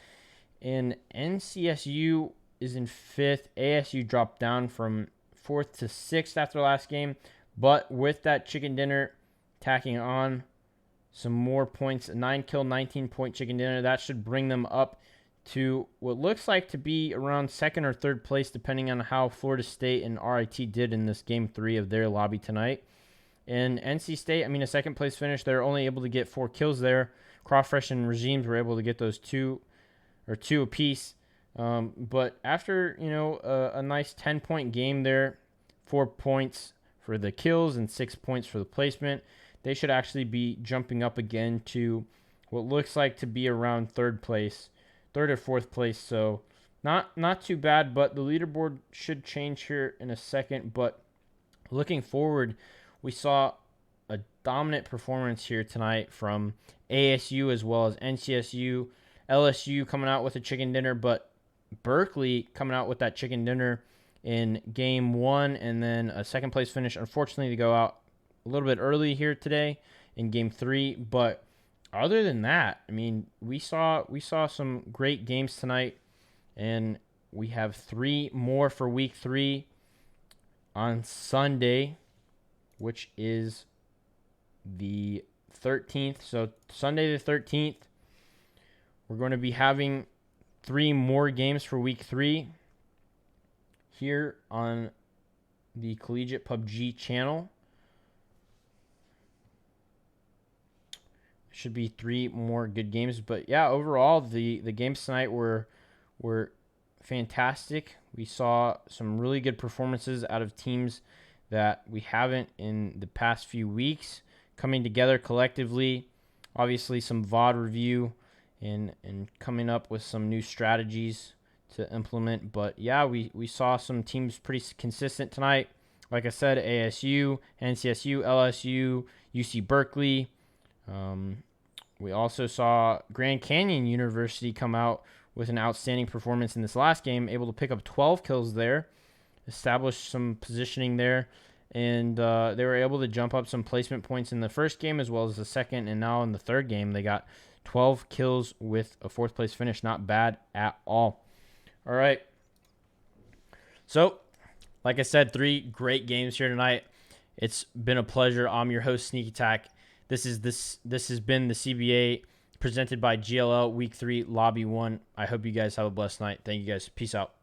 Speaker 1: and NCSU is in 5th. ASU dropped down from 4th to 6th after last game. But with that chicken dinner tacking on some more points, a 9 kill, 19 point chicken dinner, that should bring them up to what looks like to be around 2nd or 3rd place, depending on how Florida State and RIT did in this game 3 of their lobby tonight. And NC State, a 2nd place finish. They're only able to get 4 kills there. Crawfresh and Regimes were able to get those 2 apiece. But after, a nice 10-point game there, 4 points for the kills and 6 points for the placement, they should actually be jumping up again to what looks like to be around 3rd or 4th place. So not too bad, but the leaderboard should change here in a second. But looking forward, we saw a dominant performance here tonight from ASU as well as NCSU. LSU coming out with a chicken dinner, but Berkeley coming out with that chicken dinner in game 1, and then a 2nd place finish. Unfortunately, to go out a little bit early here today in game 3. But other than that, we saw some great games tonight, and we have 3 more for week 3 on Sunday, which is the 13th. So Sunday the 13th, we're going to be having 3 more games for week 3 here on the Collegiate PUBG channel. Should be 3 more good games. But yeah, overall, the games tonight were fantastic. We saw some really good performances out of teams that we haven't in the past few weeks coming together collectively. Obviously, some VOD review and coming up with some new strategies to implement. But yeah, we saw some teams pretty consistent tonight. Like I said, ASU, NCSU, LSU, UC Berkeley. We also saw Grand Canyon University come out with an outstanding performance in this last game, able to pick up 12 kills there, establish some positioning there, and they were able to jump up some placement points in the first game as well as the second, and now in the third game they got 12 kills with a 4th place finish. Not bad at all. All right. So, like I said, 3 great games here tonight. It's been a pleasure. I'm your host, Sneak Attack. This has been the CBA presented by GLL Week 3 Lobby 1. I hope you guys have a blessed night. Thank you guys. Peace out.